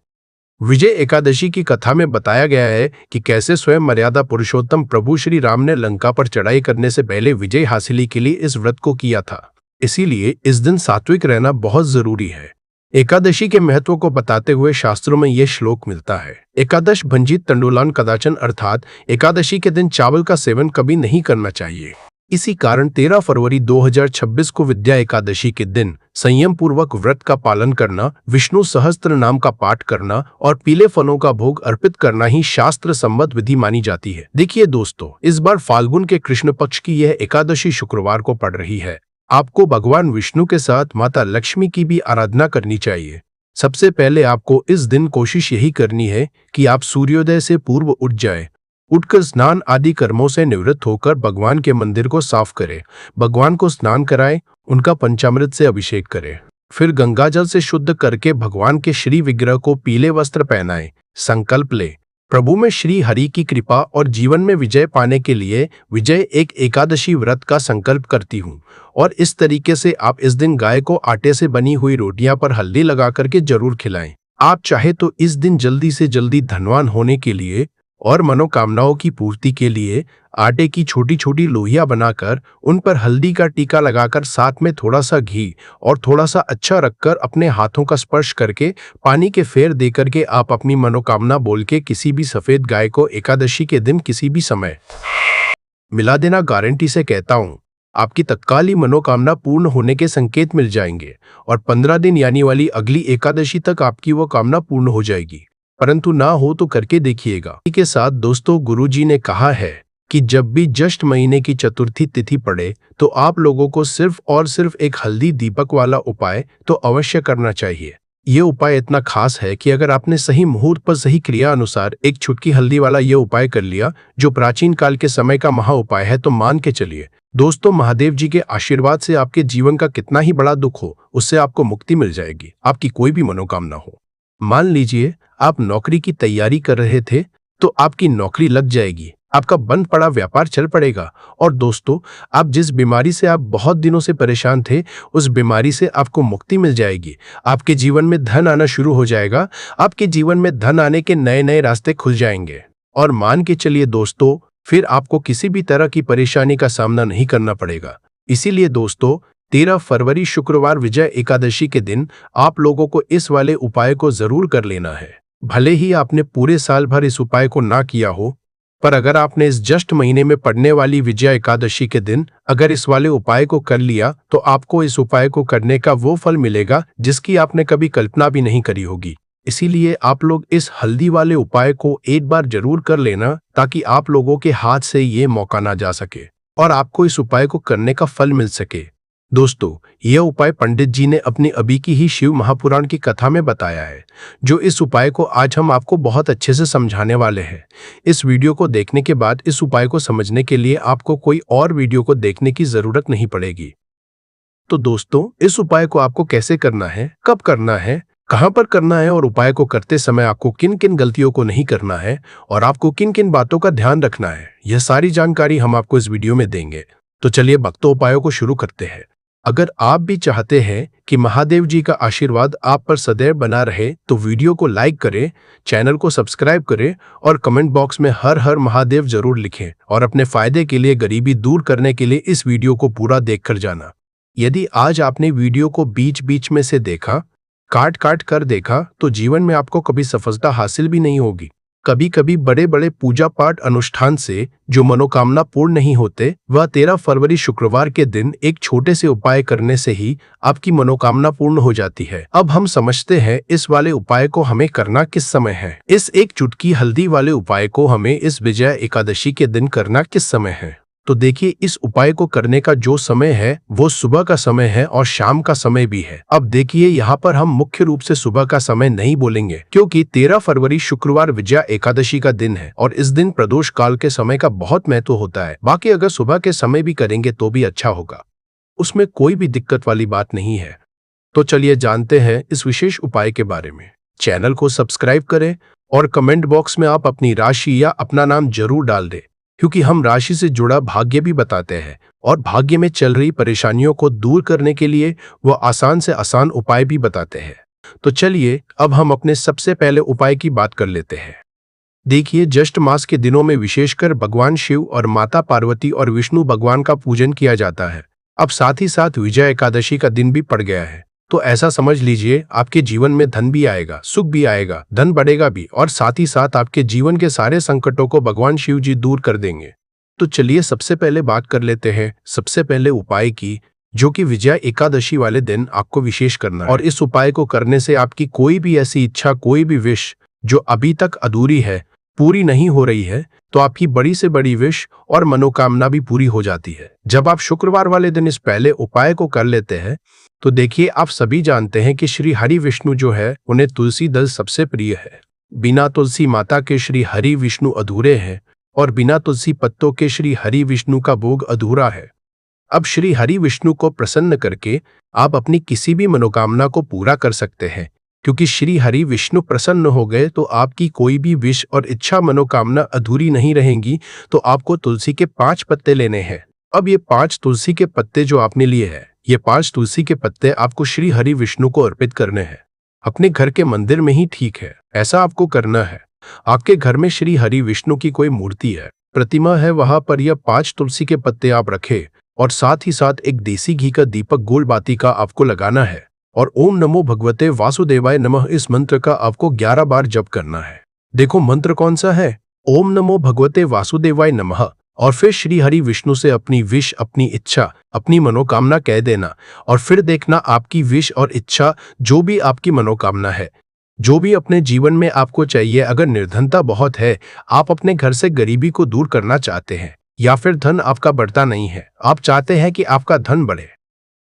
विजय एकादशी की कथा में बताया गया है कि कैसे स्वयं मर्यादा पुरुषोत्तम प्रभु श्री राम ने लंका पर चढ़ाई करने से पहले विजय हासिल के लिए इस व्रत को किया था। इसीलिए इस दिन सात्विक रहना बहुत जरूरी है। एकादशी के महत्व को बताते हुए शास्त्रों में यह श्लोक मिलता है, एकादश भंजित तंडुलान कदाचन, अर्थात एकादशी के दिन चावल का सेवन कभी नहीं करना चाहिए। इसी कारण 13 फरवरी 2026 को विद्या एकादशी के दिन संयम पूर्वक व्रत का पालन करना, विष्णु सहस्त्र नाम का पाठ करना और पीले फलों का भोग अर्पित करना ही शास्त्र सम्मत विधि मानी जाती है। देखिए दोस्तों, इस बार फाल्गुन के कृष्ण पक्ष की यह एकादशी शुक्रवार को पड़ रही है। आपको भगवान विष्णु के साथ माता लक्ष्मी की भी आराधना करनी चाहिए। सबसे पहले आपको इस दिन कोशिश यही करनी है कि आप सूर्योदय से पूर्व उठ जाए। उठकर स्नान आदि कर्मों से निवृत्त होकर भगवान के मंदिर को साफ करें, भगवान को स्नान कराएं, उनका पंचामृत से अभिषेक करें। फिर गंगाजल से शुद्ध करके भगवान के श्री विग्रह को पीले वस्त्र पहनाएं। संकल्प ले, प्रभु में श्री हरि की कृपा और जीवन में विजय पाने के लिए विजय एक एकादशी व्रत का संकल्प करती हूँ। और इस तरीके से आप इस दिन गाय को आटे से बनी हुई रोटियां पर हल्दी लगा करके जरूर खिलाएं। आप चाहे तो इस दिन जल्दी से जल्दी धनवान होने के लिए और मनोकामनाओं की पूर्ति के लिए आटे की छोटी छोटी लोहिया बनाकर उन पर हल्दी का टीका लगाकर साथ में थोड़ा सा घी और थोड़ा सा अच्छा रखकर अपने हाथों का स्पर्श करके पानी के फेर दे करके आप अपनी मनोकामना बोल के किसी भी सफेद गाय को एकादशी के दिन किसी भी समय मिला देना। गारंटी से कहता हूँ, आपकी तत्काल ही मनोकामना पूर्ण होने के संकेत मिल जाएंगे और 15 दिन यानी वाली अगली एकादशी तक आपकी वो कामना पूर्ण हो जाएगी। परंतु ना हो तो करके देखिएगा। इसी के साथ दोस्तों, गुरुजी ने कहा है कि जब भी ज्येष्ठ महीने की चतुर्थी तिथि पड़े तो आप लोगों को सिर्फ और सिर्फ एक हल्दी दीपक वाला उपाय तो अवश्य करना चाहिए। ये उपाय इतना खास है कि अगर आपने सही मुहूर्त पर सही क्रिया अनुसार एक छुटकी हल्दी वाला ये उपाय कर लिया, जो प्राचीन काल के समय का महा उपाय है, तो मान के चलिए दोस्तों, महादेव जी के आशीर्वाद से आपके जीवन का कितना ही बड़ा दुख हो, उससे आपको मुक्ति मिल जाएगी। आपकी कोई भी मनोकामना हो, मान लीजिए आप नौकरी की तैयारी कर रहे थे तो आपकी नौकरी लग जाएगी, आपका बंद पड़ा व्यापार चल पड़ेगा। और दोस्तों, आप जिस बीमारी से आप बहुत दिनों से परेशान थे, उस बीमारी से आपको मुक्ति मिल जाएगी। आपके जीवन में धन आना शुरू हो जाएगा। आपके जीवन में धन आने के नए नए रास्ते खुल जाएंगे। और मान के चलिए दोस्तों, फिर आपको किसी भी तरह की परेशानी का सामना नहीं करना पड़ेगा। इसीलिए दोस्तों, 13 फरवरी शुक्रवार विजय एकादशी के दिन आप लोगों को इस वाले उपाय को जरूर कर लेना है। भले ही आपने पूरे साल भर इस उपाय को ना किया हो, पर अगर आपने इस ज्येष्ठ महीने में पड़ने वाली विजय एकादशी के दिन अगर इस वाले उपाय को कर लिया, तो आपको इस उपाय को करने का वो फल मिलेगा जिसकी आपने कभी कल्पना भी नहीं करी होगी। इसीलिए आप लोग इस हल्दी वाले उपाय को एक बार जरूर कर लेना, ताकि आप लोगों के हाथ से ये मौका ना जा सके और आपको इस उपाय को करने का फल मिल सके। दोस्तों, यह उपाय पंडित जी ने अपनी अभी की ही शिव महापुराण की कथा में बताया है, जो इस उपाय को आज हम आपको बहुत अच्छे से समझाने वाले हैं। इस वीडियो को देखने के बाद इस उपाय को समझने के लिए आपको कोई और वीडियो को देखने की जरूरत नहीं पड़ेगी। तो दोस्तों, इस उपाय को आपको कैसे करना है, कब करना है, कहां पर करना है और उपाय को करते समय आपको किन किन गलतियों को नहीं करना है और आपको किन किन बातों का ध्यान रखना है, यह सारी जानकारी हम आपको इस वीडियो में देंगे। तो चलिए भक्तों, उपायों को शुरू करते हैं। अगर आप भी चाहते हैं कि महादेव जी का आशीर्वाद आप पर सदैव बना रहे, तो वीडियो को लाइक करें, चैनल को सब्सक्राइब करें और कमेंट बॉक्स में हर हर महादेव जरूर लिखें। और अपने फायदे के लिए, गरीबी दूर करने के लिए इस वीडियो को पूरा देखकर जाना। यदि आज आपने वीडियो को बीच बीच में से देखा, काट काट कर देखा, तो जीवन में आपको कभी सफलता हासिल भी नहीं होगी। कभी कभी बड़े बड़े पूजा पाठ अनुष्ठान से जो मनोकामना पूर्ण नहीं होते, वह 13 फरवरी शुक्रवार के दिन एक छोटे से उपाय करने से ही आपकी मनोकामना पूर्ण हो जाती है। अब हम समझते हैं इस वाले उपाय को हमें करना किस समय है। इस एक चुटकी हल्दी वाले उपाय को हमें इस विजय एकादशी के दिन करना किस समय है। तो देखिए इस उपाय को करने का जो समय है वो सुबह का समय है और शाम का समय भी है। अब देखिए यहाँ पर हम मुख्य रूप से सुबह का समय नहीं बोलेंगे क्योंकि 13 फरवरी शुक्रवार विजया एकादशी का दिन है और इस दिन प्रदोष काल के समय का बहुत महत्व होता है। बाकी अगर सुबह के समय भी करेंगे तो भी अच्छा होगा, उसमें कोई भी दिक्कत वाली बात नहीं है। तो चलिए जानते हैं इस विशेष उपाय के बारे में। चैनल को सब्सक्राइब करें और कमेंट बॉक्स में आप अपनी राशि या अपना नाम जरूर डाल दें क्योंकि हम राशि से जुड़ा भाग्य भी बताते हैं और भाग्य में चल रही परेशानियों को दूर करने के लिए वो आसान से आसान उपाय भी बताते हैं। तो चलिए अब हम अपने सबसे पहले उपाय की बात कर लेते हैं। देखिए ज्येष्ठ मास के दिनों में विशेषकर भगवान शिव और माता पार्वती और विष्णु भगवान का पूजन किया जाता है। अब साथ ही साथ विजया एकादशी का दिन भी पड़ गया है, तो ऐसा समझ लीजिए आपके जीवन में धन भी आएगा, सुख भी आएगा, धन बढ़ेगा भी और साथ ही साथ आपके जीवन के सारे संकटों को भगवान शिव जी दूर कर देंगे। तो चलिए सबसे पहले बात कर लेते हैं सबसे पहले उपाय की, जो कि विजया एकादशी वाले दिन आपको विशेष करना है। और इस उपाय को करने से आपकी कोई भी ऐसी इच्छा, कोई भी विश जो अभी तक अधूरी है, पूरी नहीं हो रही है, तो आपकी बड़ी से बड़ी विश और मनोकामना भी पूरी हो जाती है। जब आप शुक्रवार वाले दिन इस पहले उपाय को कर लेते हैं तो देखिए आप सभी जानते हैं कि श्री हरि विष्णु जो है उन्हें तुलसी दल सबसे प्रिय है। बिना तुलसी माता के श्री हरि विष्णु अधूरे हैं और बिना तुलसी पत्तों के श्री हरि विष्णु का भोग अधूरा है। अब श्री हरि विष्णु को प्रसन्न करके आप अपनी किसी भी मनोकामना को पूरा कर सकते हैं क्योंकि श्री हरि विष्णु प्रसन्न हो गए तो आपकी कोई भी विश और इच्छा मनोकामना अधूरी नहीं रहेंगी। तो आपको तुलसी के 5 पत्ते लेने हैं। अब ये 5 तुलसी के पत्ते जो आपने लिए हैं, ये 5 तुलसी के पत्ते आपको श्री हरि विष्णु को अर्पित करने हैं। अपने घर के मंदिर में ही ठीक है, ऐसा आपको करना है। आपके घर में श्री हरि विष्णु की कोई मूर्ति है, प्रतिमा है, वहां पर यह 5 तुलसी के पत्ते आप रखें और साथ ही साथ एक देसी घी का दीपक गोल बाती का आपको लगाना है और ओम नमो भगवते वासुदेवाय नमः इस मंत्र का आपको 11 बार जप करना है। देखो मंत्र कौन सा है, ओम नमो भगवते वासुदेवाय नमः, और फिर श्री हरि विष्णु से अपनी विश, अपनी इच्छा, अपनी मनोकामना कह देना और फिर देखना आपकी विश और इच्छा, जो भी आपकी मनोकामना है, जो भी अपने जीवन में आपको चाहिए। अगर निर्धनता बहुत है, आप अपने घर से गरीबी को दूर करना चाहते हैं, या फिर धन आपका बढ़ता नहीं है, आप चाहते हैं कि आपका धन बढ़े,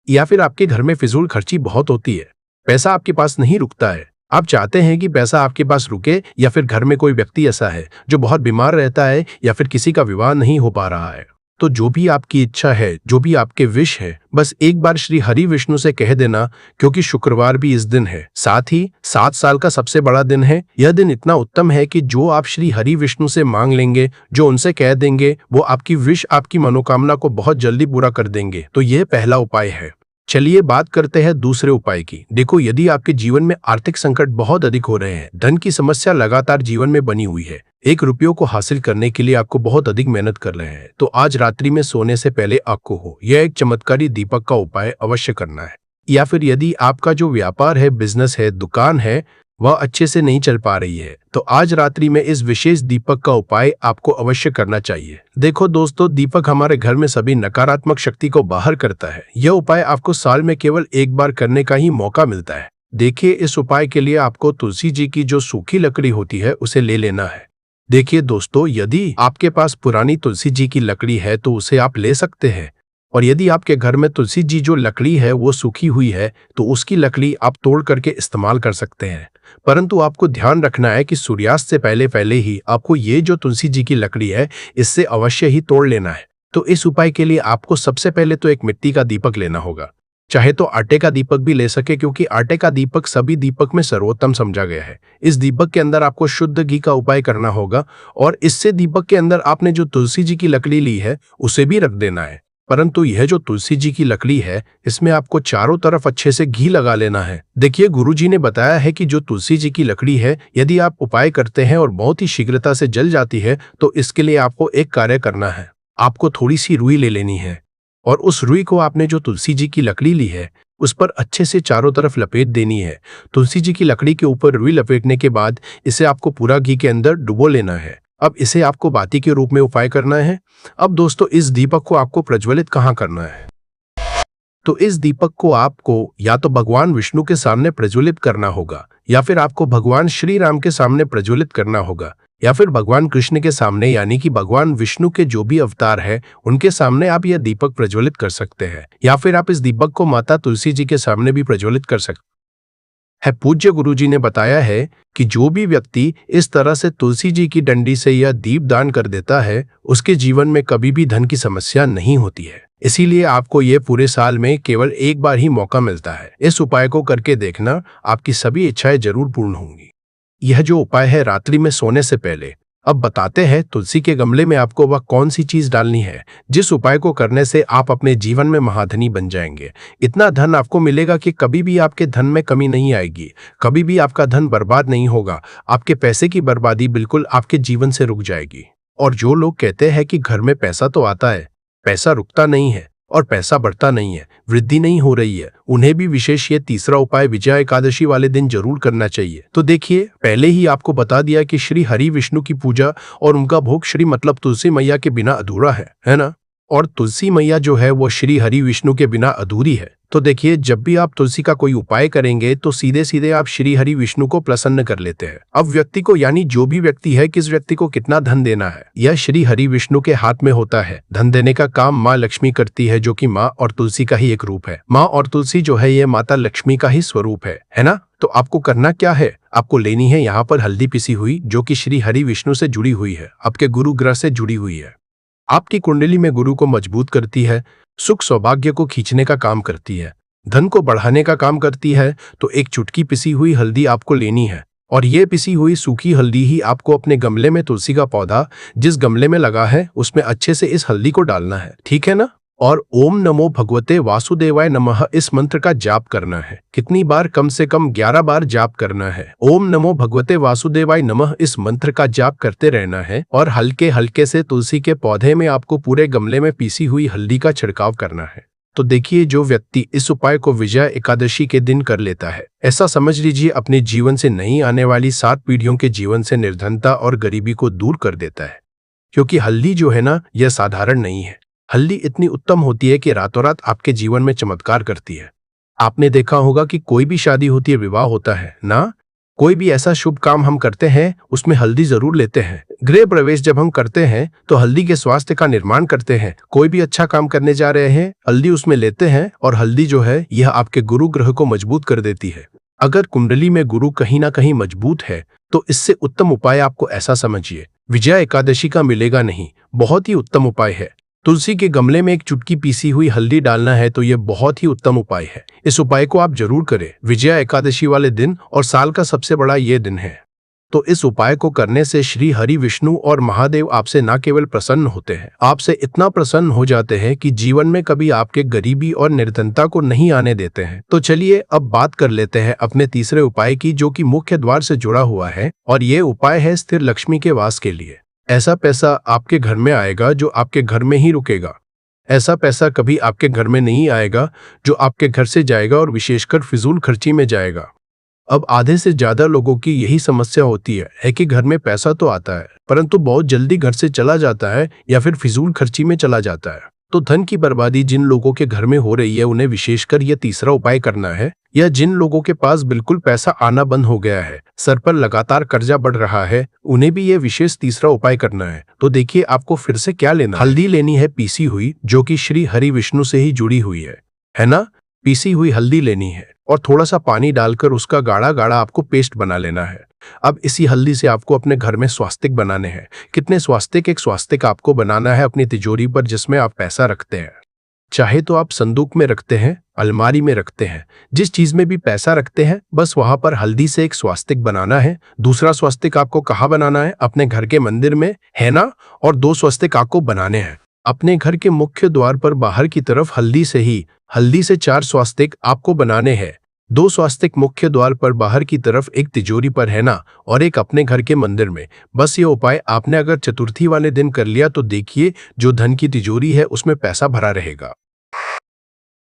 या फिर आपके घर में फिजूल खर्ची बहुत होती है, पैसा आपके पास नहीं रुकता है, आप चाहते हैं कि पैसा आपके पास रुके, या फिर घर में कोई व्यक्ति ऐसा है जो बहुत बीमार रहता है, या फिर किसी का विवाह नहीं हो पा रहा है, तो जो भी आपकी इच्छा है, जो भी आपके विश है, बस एक बार श्री हरि विष्णु से कह देना क्योंकि शुक्रवार भी इस दिन है, साथ ही 7 साल का सबसे बड़ा दिन है। यह दिन इतना उत्तम है कि जो आप श्री हरि विष्णु से मांग लेंगे, जो उनसे कह देंगे, वो आपकी विश, आपकी मनोकामना को बहुत जल्दी पूरा कर देंगे। तो यह पहला उपाय है। चलिए बात करते हैं दूसरे उपाय की। देखो यदि आपके जीवन में आर्थिक संकट बहुत अधिक हो रहे हैं, धन की समस्या लगातार जीवन में बनी हुई है, 1 रुपयों को हासिल करने के लिए आपको बहुत अधिक मेहनत कर रहे हैं, तो आज रात्रि में सोने से पहले आपको यह एक चमत्कारी दीपक का उपाय अवश्य करना है। या फिर यदि आपका जो व्यापार है, बिजनेस है, दुकान है, वह अच्छे से नहीं चल पा रही है, तो आज रात्रि में इस विशेष दीपक का उपाय आपको अवश्य करना चाहिए। देखो दोस्तों, दीपक हमारे घर में सभी नकारात्मक शक्ति को बाहर करता है। यह उपाय आपको साल में केवल 1 बार करने का ही मौका मिलता है। देखिए इस उपाय के लिए आपको तुलसी जी की जो सूखी लकड़ी होती है उसे ले लेना है। देखिए दोस्तों, यदि आपके पास पुरानी तुलसी जी की लकड़ी है तो उसे आप ले सकते हैं, और यदि आपके घर में तुलसी जी जो लकड़ी है वो सूखी हुई है तो उसकी लकड़ी आप तोड़ करके इस्तेमाल कर सकते हैं। परंतु आपको ध्यान रखना है कि सूर्यास्त से पहले ही आपको ये जो तुलसी जी की लकड़ी है इससे अवश्य ही तोड़ लेना है। तो इस उपाय के लिए आपको सबसे पहले तो एक मिट्टी का दीपक लेना होगा, चाहे तो आटे का दीपक भी ले सके क्योंकि आटे का दीपक सभी दीपक में सर्वोत्तम समझा गया है। इस दीपक के अंदर आपको शुद्ध घी का उपाय करना होगा और इससे दीपक के अंदर आपने जो तुलसी जी की लकड़ी ली है उसे भी रख देना है। परंतु यह जो तुलसी जी की लकड़ी है इसमें आपको चारों तरफ अच्छे से घी लगा लेना है। देखिए गुरुजी ने बताया है कि जो तुलसी जी की लकड़ी है यदि आप उपाय करते हैं और बहुत ही शीघ्रता से जल जाती है तो इसके लिए आपको एक कार्य करना है। आपको थोड़ी सी रुई ले लेनी है और उस रुई को आपने जो तुलसी जी की लकड़ी ली है उस पर अच्छे से चारों तरफ लपेट देनी है। तुलसी जी की लकड़ी के ऊपर रुई लपेटने के बाद इसे आपको पूरा घी के अंदर डुबो लेना है। अब इसे आपको बाती के रूप में उपाय करना है। अब दोस्तों, इस दीपक को आपको प्रज्वलित कहाँ करना है? तो इस दीपक को आपको या तो भगवान विष्णु के सामने प्रज्वलित करना होगा, या फिर आपको भगवान श्री राम के सामने प्रज्वलित करना होगा, या फिर भगवान कृष्ण के सामने, यानी कि भगवान विष्णु के जो भी अवतार है उनके सामने आप यह दीपक प्रज्वलित कर सकते हैं, या फिर आप इस दीपक को माता तुलसी जी के सामने भी प्रज्वलित कर सकते है। पूज्य गुरुजी ने बताया है कि जो भी व्यक्ति इस तरह से तुलसी जी की डंडी से यह दीप दान कर देता है, उसके जीवन में कभी भी धन की समस्या नहीं होती है। इसीलिए आपको ये पूरे साल में केवल एक बार ही मौका मिलता है। इस उपाय को करके देखना, आपकी सभी इच्छाएं जरूर पूर्ण होंगी। यह जो उपाय है रात्रि में सोने से पहले। अब बताते हैं तुलसी के गमले में आपको वह कौन सी चीज डालनी है जिस उपाय को करने से आप अपने जीवन में महाधनी बन जाएंगे। इतना धन आपको मिलेगा कि कभी भी आपके धन में कमी नहीं आएगी, कभी भी आपका धन बर्बाद नहीं होगा। आपके पैसे की बर्बादी बिल्कुल आपके जीवन से रुक जाएगी। और जो लोग कहते हैं कि घर में पैसा तो आता है, पैसा रुकता नहीं है और पैसा बढ़ता नहीं है, वृद्धि नहीं हो रही है, उन्हें भी विशेष ये तीसरा उपाय विजया एकादशी वाले दिन जरूर करना चाहिए। तो देखिए, पहले ही आपको बता दिया कि श्री हरि विष्णु की पूजा और उनका भोग श्री मतलब तुलसी मैया के बिना अधूरा है ना। और तुलसी मैया जो है वो श्री हरि विष्णु के बिना अधूरी है। तो देखिए, जब भी आप तुलसी का कोई उपाय करेंगे तो सीधे सीधे आप श्री हरि विष्णु को प्रसन्न कर लेते हैं। अब व्यक्ति को, यानी जो भी व्यक्ति है, किस व्यक्ति को कितना धन देना है, यह श्री हरि विष्णु के हाथ में होता है। धन देने का काम माँ लक्ष्मी करती है, जो कि माँ और तुलसी का ही एक रूप है। माँ और तुलसी जो है ये माता लक्ष्मी का ही स्वरूप है ना। तो आपको करना क्या है, आपको लेनी है यहाँ पर हल्दी पिसी हुई, जो कि श्री हरि विष्णु से जुड़ी हुई है, आपके गुरु ग्रह से जुड़ी हुई है, आपकी कुंडली में गुरु को मजबूत करती है, सुख सौभाग्य को खींचने का काम करती है, धन को बढ़ाने का काम करती है। तो एक चुटकी पिसी हुई हल्दी आपको लेनी है, और ये पिसी हुई सूखी हल्दी ही आपको अपने गमले में, तुलसी का पौधा जिस गमले में लगा है उसमें अच्छे से इस हल्दी को डालना है, ठीक है ना। और ओम नमो भगवते वासुदेवाय नमः इस मंत्र का जाप करना है। कितनी बार, कम से कम 11 बार जाप करना है। ओम नमो भगवते वासुदेवाय नमः इस मंत्र का जाप करते रहना है, और हल्के हल्के से तुलसी के पौधे में आपको पूरे गमले में पीसी हुई हल्दी का छिड़काव करना है। तो देखिए, जो व्यक्ति इस उपाय को विजया एकादशी के दिन कर लेता है, ऐसा समझ लीजिए अपने जीवन से नहीं आने वाली 7 पीढ़ियों के जीवन से निर्धनता और गरीबी को दूर कर देता है। क्योंकि हल्दी जो है ना, यह साधारण नहीं है। हल्दी इतनी उत्तम होती है कि रातों रात आपके जीवन में चमत्कार करती है। आपने देखा होगा कि कोई भी शादी होती है, विवाह होता है ना, कोई भी ऐसा शुभ काम हम करते हैं उसमें हल्दी जरूर लेते हैं। गृह प्रवेश जब हम करते हैं तो हल्दी के स्वास्थ्य का निर्माण करते हैं। कोई भी अच्छा काम करने जा रहे हैं, हल्दी उसमें लेते हैं, और हल्दी जो है यह आपके गुरु ग्रह को मजबूत कर देती है। अगर कुंडली में गुरु कहीं ना कहीं मजबूत है तो इससे उत्तम उपाय आपको ऐसा समझिए, विजया एकादशी का मिलेगा नहीं। बहुत ही उत्तम उपाय है। तुलसी के गमले में एक चुटकी पीसी हुई हल्दी डालना है, तो यह बहुत ही उत्तम उपाय है। इस उपाय को आप जरूर करें विजया एकादशी वाले दिन, और साल का सबसे बड़ा ये दिन है। तो इस उपाय को करने से श्री हरि विष्णु और महादेव आपसे न केवल प्रसन्न होते हैं, आपसे इतना प्रसन्न हो जाते हैं कि जीवन में कभी आपके गरीबी और निर्धनता को नहीं आने देते हैं। तो चलिए अब बात कर लेते हैं अपने तीसरे उपाय की, जो कि मुख्य द्वार से जुड़ा हुआ है, और ये उपाय है स्थिर लक्ष्मी के वास के लिए। ऐसा पैसा आपके घर में आएगा जो आपके घर में ही रुकेगा। ऐसा पैसा कभी आपके घर में नहीं आएगा जो आपके घर से जाएगा, और विशेषकर फिजूल खर्ची में जाएगा। अब आधे से ज्यादा लोगों की यही समस्या होती है कि घर में पैसा तो आता है परंतु बहुत जल्दी घर से चला जाता है, या फिर फिजूल खर्ची में चला जाता है। तो धन की बर्बादी जिन लोगों के घर में हो रही है उन्हें विशेषकर यह तीसरा उपाय करना है। या जिन लोगों के पास बिल्कुल पैसा आना बंद हो गया है, सर पर लगातार कर्जा बढ़ रहा है, उन्हें भी यह विशेष तीसरा उपाय करना है। तो देखिए आपको फिर से क्या लेना, हल्दी लेनी है पीसी हुई, जो कि श्री हरि विष्णु से ही जुड़ी हुई है ना। पीसी हुई हल्दी लेनी है और थोड़ा सा पानी डालकर उसका गाढ़ा गाढ़ा आपको पेस्ट बना लेना है। अब इसी हल्दी से आपको अपने घर में स्वास्तिक बनाने हैं। कितने स्वास्तिक? एक स्वास्तिक आपको बनाना है अपनी तिजोरी पर जिसमें आप पैसा रखते हैं। चाहे तो आप संदूक में रखते हैं, अलमारी में रखते हैं, जिस चीज में भी पैसा रखते हैं बस वहां पर हल्दी से एक स्वास्तिक बनाना है। दूसरा स्वास्तिक आपको कहाँ बनाना है? अपने घर के मंदिर में, है ना। और 2 स्वास्तिक आपको बनाने हैं अपने घर के मुख्य द्वार पर बाहर की तरफ हल्दी से 4 स्वास्तिक आपको बनाने हैं। 2 स्वास्तिक मुख्य द्वार पर बाहर की तरफ, एक तिजोरी पर, है ना, और एक अपने घर के मंदिर में। बस ये उपाय आपने अगर चतुर्थी वाले दिन कर लिया तो देखिए जो धन की तिजोरी है उसमें पैसा भरा रहेगा।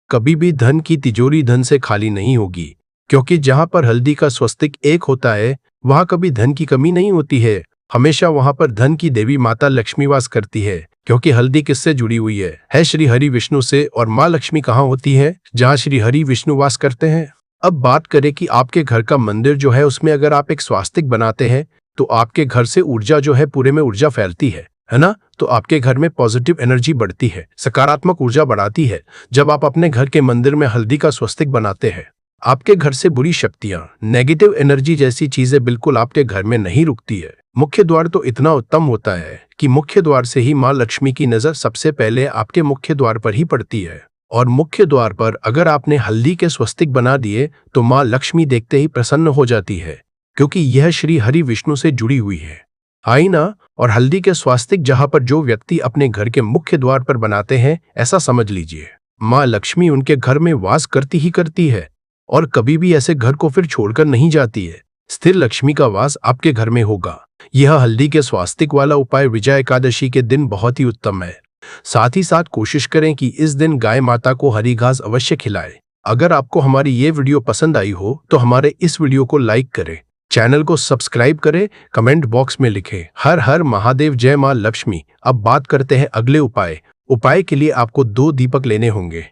कभी भी धन की तिजोरी धन से खाली नहीं होगी, क्योंकि जहां पर हल्दी का स्वस्तिक एक होता है वहां कभी धन की कमी नहीं होती है। हमेशा वहां पर धन की देवी माता लक्ष्मी वास करती है। क्योंकि हल्दी किससे जुड़ी हुई है श्री हरि विष्णु से। और माँ लक्ष्मी कहाँ होती है? जहाँ श्री हरि विष्णु वास करते हैं। अब बात करें कि आपके घर का मंदिर जो है उसमें अगर आप एक स्वास्तिक बनाते हैं तो आपके घर से ऊर्जा जो है पूरे में ऊर्जा फैलती है ना। तो आपके घर में पॉजिटिव एनर्जी बढ़ती है, सकारात्मक ऊर्जा बढ़ाती है। जब आप अपने घर के मंदिर में हल्दी का स्वस्तिक बनाते हैं, आपके घर से बुरी शक्तियां, नेगेटिव एनर्जी जैसी चीजें बिल्कुल आपके घर में नहीं रुकती है। मुख्य द्वार तो इतना उत्तम होता है कि मुख्य द्वार से ही माँ लक्ष्मी की नजर सबसे पहले आपके मुख्य द्वार पर ही पड़ती है। और मुख्य द्वार पर अगर आपने हल्दी के स्वस्तिक बना दिए तो माँ लक्ष्मी देखते ही प्रसन्न हो जाती है, क्योंकि यह श्री हरि विष्णु से जुड़ी हुई है। आईना और हल्दी के स्वास्तिक जहां पर जो व्यक्ति अपने घर के मुख्य द्वार पर बनाते हैं, ऐसा समझ लीजिए माँ लक्ष्मी उनके घर में वास करती ही करती है और कभी भी ऐसे घर को फिर छोड़कर नहीं जाती है। स्थिर लक्ष्मी का वास आपके घर में होगा। यह हल्दी के स्वास्तिक वाला उपाय विजय एकादशी के दिन बहुत ही उत्तम है। साथ ही साथ कोशिश करें कि इस दिन गाय माता को हरी घास अवश्य खिलाएं। अगर आपको हमारी ये वीडियो पसंद आई हो तो हमारे इस वीडियो को लाइक करें, चैनल को सब्सक्राइब करें, कमेंट बॉक्स में लिखें हर हर महादेव, जय मां लक्ष्मी। अब बात करते हैं अगले उपाय के लिए आपको 2 दीपक लेने होंगे।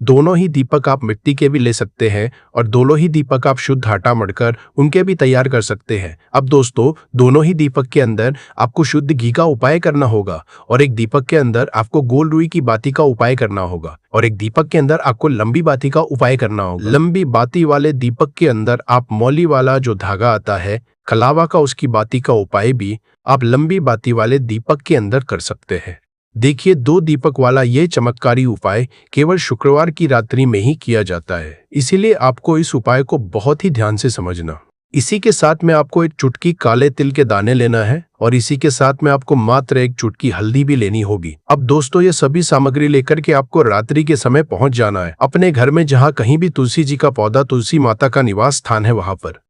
दोनों ही दीपक आप मिट्टी के भी ले सकते हैं और दोनों ही दीपक आप शुद्ध आटा मढ़कर उनके भी तैयार कर सकते हैं। अब दोस्तों, दोनों ही दीपक के अंदर आपको शुद्ध घी का उपाय करना होगा और एक दीपक के अंदर आपको गोल रुई की बाती का उपाय करना होगा और एक दीपक के अंदर आपको लंबी बाती का उपाय करना होगा। लंबी बाती वाले दीपक के अंदर आप मौली वाला जो धागा आता है कलावा का, उसकी बाती का उपाय भी आप लंबी बाती वाले दीपक के अंदर कर सकते हैं। देखिए, 2 दीपक वाला ये चमत्कारी उपाय केवल शुक्रवार की रात्रि में ही किया जाता है, इसीलिए आपको इस उपाय को बहुत ही ध्यान से समझना। इसी के साथ में आपको एक चुटकी काले तिल के दाने लेना है और इसी के साथ में आपको मात्र एक चुटकी हल्दी भी लेनी होगी। अब दोस्तों, ये सभी सामग्री लेकर के आपको रात्रि के समय पहुंच जाना है अपने घर में, जहां कहीं भी तुलसी जी का पौधा, तुलसी माता का निवास स्थान है, वहां पर।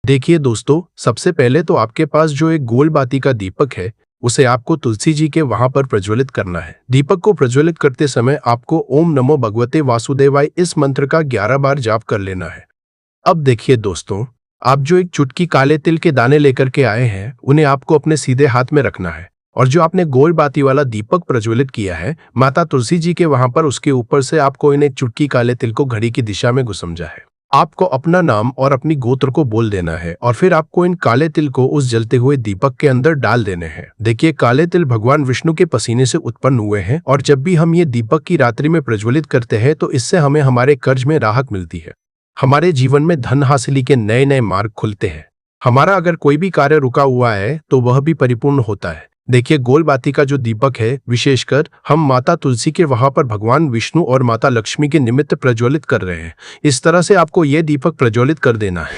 देखिए दोस्तों, सबसे पहले तो आपके पास जो एक गोल बाती का दीपक है उसे आपको तुलसी जी के वहां पर प्रज्वलित करना है। दीपक को प्रज्वलित करते समय आपको ओम नमो भगवते वासुदेवाय इस मंत्र का 11 बार जाप कर लेना है। अब देखिए दोस्तों, आप जो एक चुटकी काले तिल के दाने लेकर के आए हैं उन्हें आपको अपने सीधे हाथ में रखना है और जो आपने गोल बाती वाला दीपक प्रज्वलित किया है माता तुलसी जी के वहां पर, उसके ऊपर से आपको इन्हें चुटकी काले तिल को घड़ी की दिशा में घुसमझा है। आपको अपना नाम और अपनी गोत्र को बोल देना है और फिर आपको इन काले तिल को उस जलते हुए दीपक के अंदर डाल देने हैं। देखिए, काले तिल भगवान विष्णु के पसीने से उत्पन्न हुए हैं और जब भी हम ये दीपक की रात्रि में प्रज्वलित करते हैं तो इससे हमें हमारे कर्ज में राहत मिलती है, हमारे जीवन में धन हासिली के नए नए मार्ग खुलते हैं, हमारा अगर कोई भी कार्य रुका हुआ है तो वह भी परिपूर्ण होता है। देखिए, गोल बाती का जो दीपक है विशेषकर हम माता तुलसी के वहां पर भगवान विष्णु और माता लक्ष्मी के निमित्त प्रज्वलित कर रहे हैं। इस तरह से आपको यह दीपक प्रज्वलित कर देना है।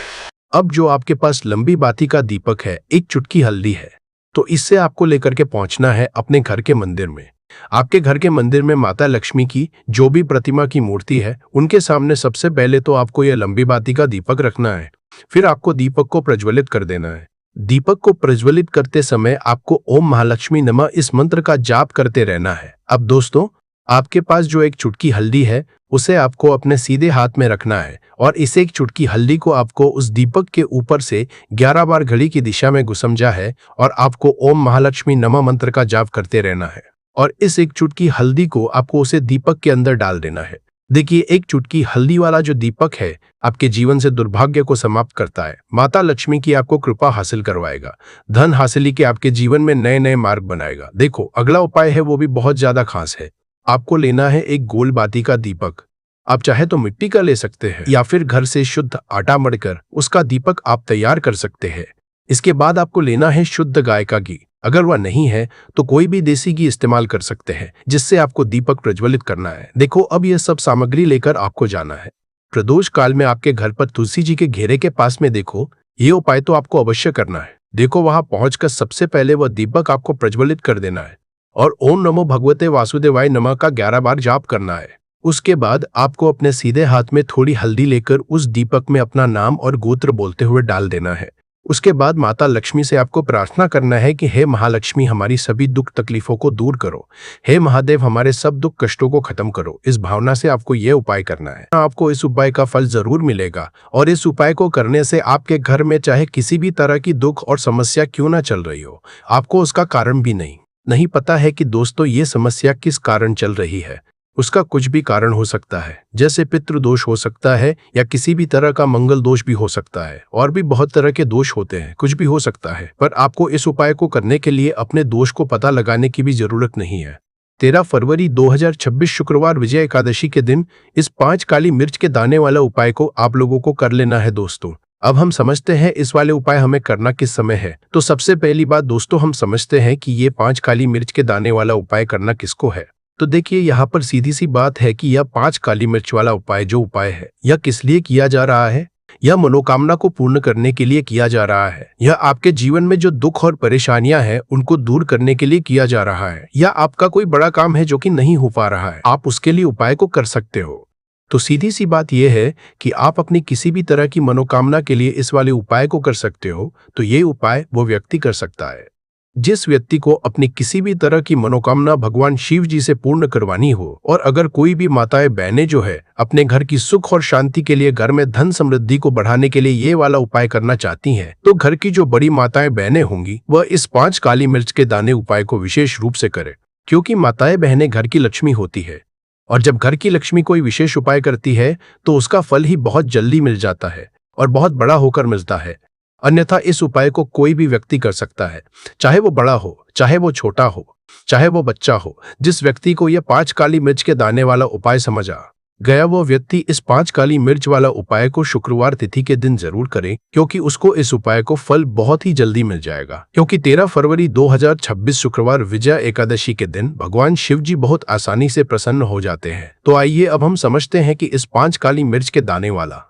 अब जो आपके पास लंबी बाती का दीपक है, एक चुटकी हल्दी है, तो इससे आपको लेकर के पहुंचना है अपने घर के मंदिर में। आपके घर के मंदिर में माता लक्ष्मी की जो भी प्रतिमा की मूर्ति है उनके सामने सबसे पहले तो आपको यह लंबी बाती का दीपक रखना है, फिर आपको दीपक को प्रज्वलित कर देना है। दीपक को प्रज्वलित करते समय आपको ओम महालक्ष्मी नमः इस मंत्र का जाप करते रहना है। अब दोस्तों, आपके पास जो एक चुटकी हल्दी है उसे आपको अपने सीधे हाथ में रखना है और इस एक चुटकी हल्दी को आपको उस दीपक के ऊपर से 11 बार घड़ी की दिशा में घुसमझा है और आपको ओम महालक्ष्मी नमः मंत्र का जाप करते रहना है और इस एक चुटकी हल्दी को आपको उसे दीपक के अंदर डाल देना है। देखिए, एक चुटकी हल्दी वाला जो दीपक है आपके जीवन से दुर्भाग्य को समाप्त करता है, माता लक्ष्मी की आपको कृपा हासिल करवाएगा, धन हासिली के आपके जीवन में नए नए मार्ग बनाएगा। देखो, अगला उपाय है वो भी बहुत ज्यादा खास है। आपको लेना है एक गोल बाती का दीपक। आप चाहे तो मिट्टी का ले सकते हैं या फिर घर से शुद्ध आटा मढ़कर उसका दीपक आप तैयार कर सकते हैं। इसके बाद आपको लेना है शुद्ध गाय का घी। अगर वह नहीं है तो कोई भी देसी घी इस्तेमाल कर सकते हैं जिससे आपको दीपक प्रज्वलित करना है। देखो, अब यह सब सामग्री लेकर आपको जाना है प्रदोष काल में आपके घर पर तुलसी जी के घेरे के पास में। देखो, ये उपाय तो आपको अवश्य करना है। देखो, वहां पहुंचकर सबसे पहले वह दीपक आपको प्रज्वलित कर देना है और ओम नमो भगवते वासुदेवाय नमः का 11 बार जाप करना है। उसके बाद आपको अपने सीधे हाथ में थोड़ी हल्दी लेकर उस दीपक में अपना नाम और गोत्र बोलते हुए डाल देना है। उसके बाद माता लक्ष्मी से आपको प्रार्थना करना है कि हे महालक्ष्मी, हमारी सभी दुख तकलीफों को दूर करो, हे महादेव, हमारे सब दुख कष्टों को खत्म करो। इस भावना से आपको यह उपाय करना है। आपको इस उपाय का फल जरूर मिलेगा और इस उपाय को करने से आपके घर में चाहे किसी भी तरह की दुख और समस्या क्यों ना चल रही हो, आपको उसका कारण भी नहीं नहीं पता है कि दोस्तों ये समस्या किस कारण चल रही है। उसका कुछ भी कारण हो सकता है, जैसे पितृदोष हो सकता है या किसी भी तरह का मंगल दोष भी हो सकता है, और भी बहुत तरह के दोष होते हैं, कुछ भी हो सकता है। पर आपको इस उपाय को करने के लिए अपने दोष को पता लगाने की भी जरूरत नहीं है। 13 फरवरी 2026 शुक्रवार विजय एकादशी के दिन इस 5 काली मिर्च के दाने वाला उपाय को आप लोगों को कर लेना है दोस्तों। अब हम समझते हैं इस वाले उपाय हमें करना किस समय है। तो सबसे पहली बात दोस्तों, हम समझते हैं कि ये 5 काली मिर्च के दाने वाला उपाय करना किसको है। तो देखिए, यहाँ पर सीधी सी बात है कि यह 5 काली मिर्च वाला उपाय जो उपाय है, यह किस लिए किया जा रहा है। यह मनोकामना को पूर्ण करने के लिए किया जा रहा है। यह आपके जीवन में जो दुख और परेशानियां हैं उनको दूर करने के लिए किया जा रहा है। या आपका कोई बड़ा काम है जो कि नहीं हो पा रहा है, आप उसके लिए उपाय को कर सकते हो। तो सीधी सी बात यह है कि आप अपनी किसी भी तरह की मनोकामना के लिए इस वाले उपाय को कर सकते हो। तो ये उपाय वो व्यक्ति कर सकता है जिस व्यक्ति को अपनी किसी भी तरह की मनोकामना भगवान शिव जी से पूर्ण करवानी हो। और अगर कोई भी माताएं बहनें जो है अपने घर की सुख और शांति के लिए, घर में धन समृद्धि को बढ़ाने के लिए ये वाला उपाय करना चाहती हैं, तो घर की जो बड़ी माताएं बहनें होंगी वह इस 5 काली मिर्च के दाने उपाय को विशेष रूप से करें, क्योंकि माताएं बहनें घर की लक्ष्मी होती है। और जब घर की लक्ष्मी कोई विशेष उपाय करती है तो उसका फल ही बहुत जल्दी मिल जाता है और बहुत बड़ा होकर मिलता है। अन्यथा इस उपाय को कोई भी व्यक्ति कर सकता है, चाहे वो बड़ा हो, चाहे वो छोटा हो, चाहे वो बच्चा हो। जिस व्यक्ति को यह 5 काली मिर्च के दाने वाला उपाय समझ आ गया, वो व्यक्ति इस 5 काली मिर्च वाला उपाय को शुक्रवार तिथि के दिन जरूर करे, क्योंकि उसको इस उपाय को फल बहुत ही जल्दी मिल जाएगा। क्योंकि 13 फरवरी 2026 शुक्रवार विजय एकादशी के दिन भगवान शिव जी बहुत आसानी से प्रसन्न हो जाते हैं। तो आइए अब हम समझते हैं कि इस 5 काली मिर्च के दाने वाला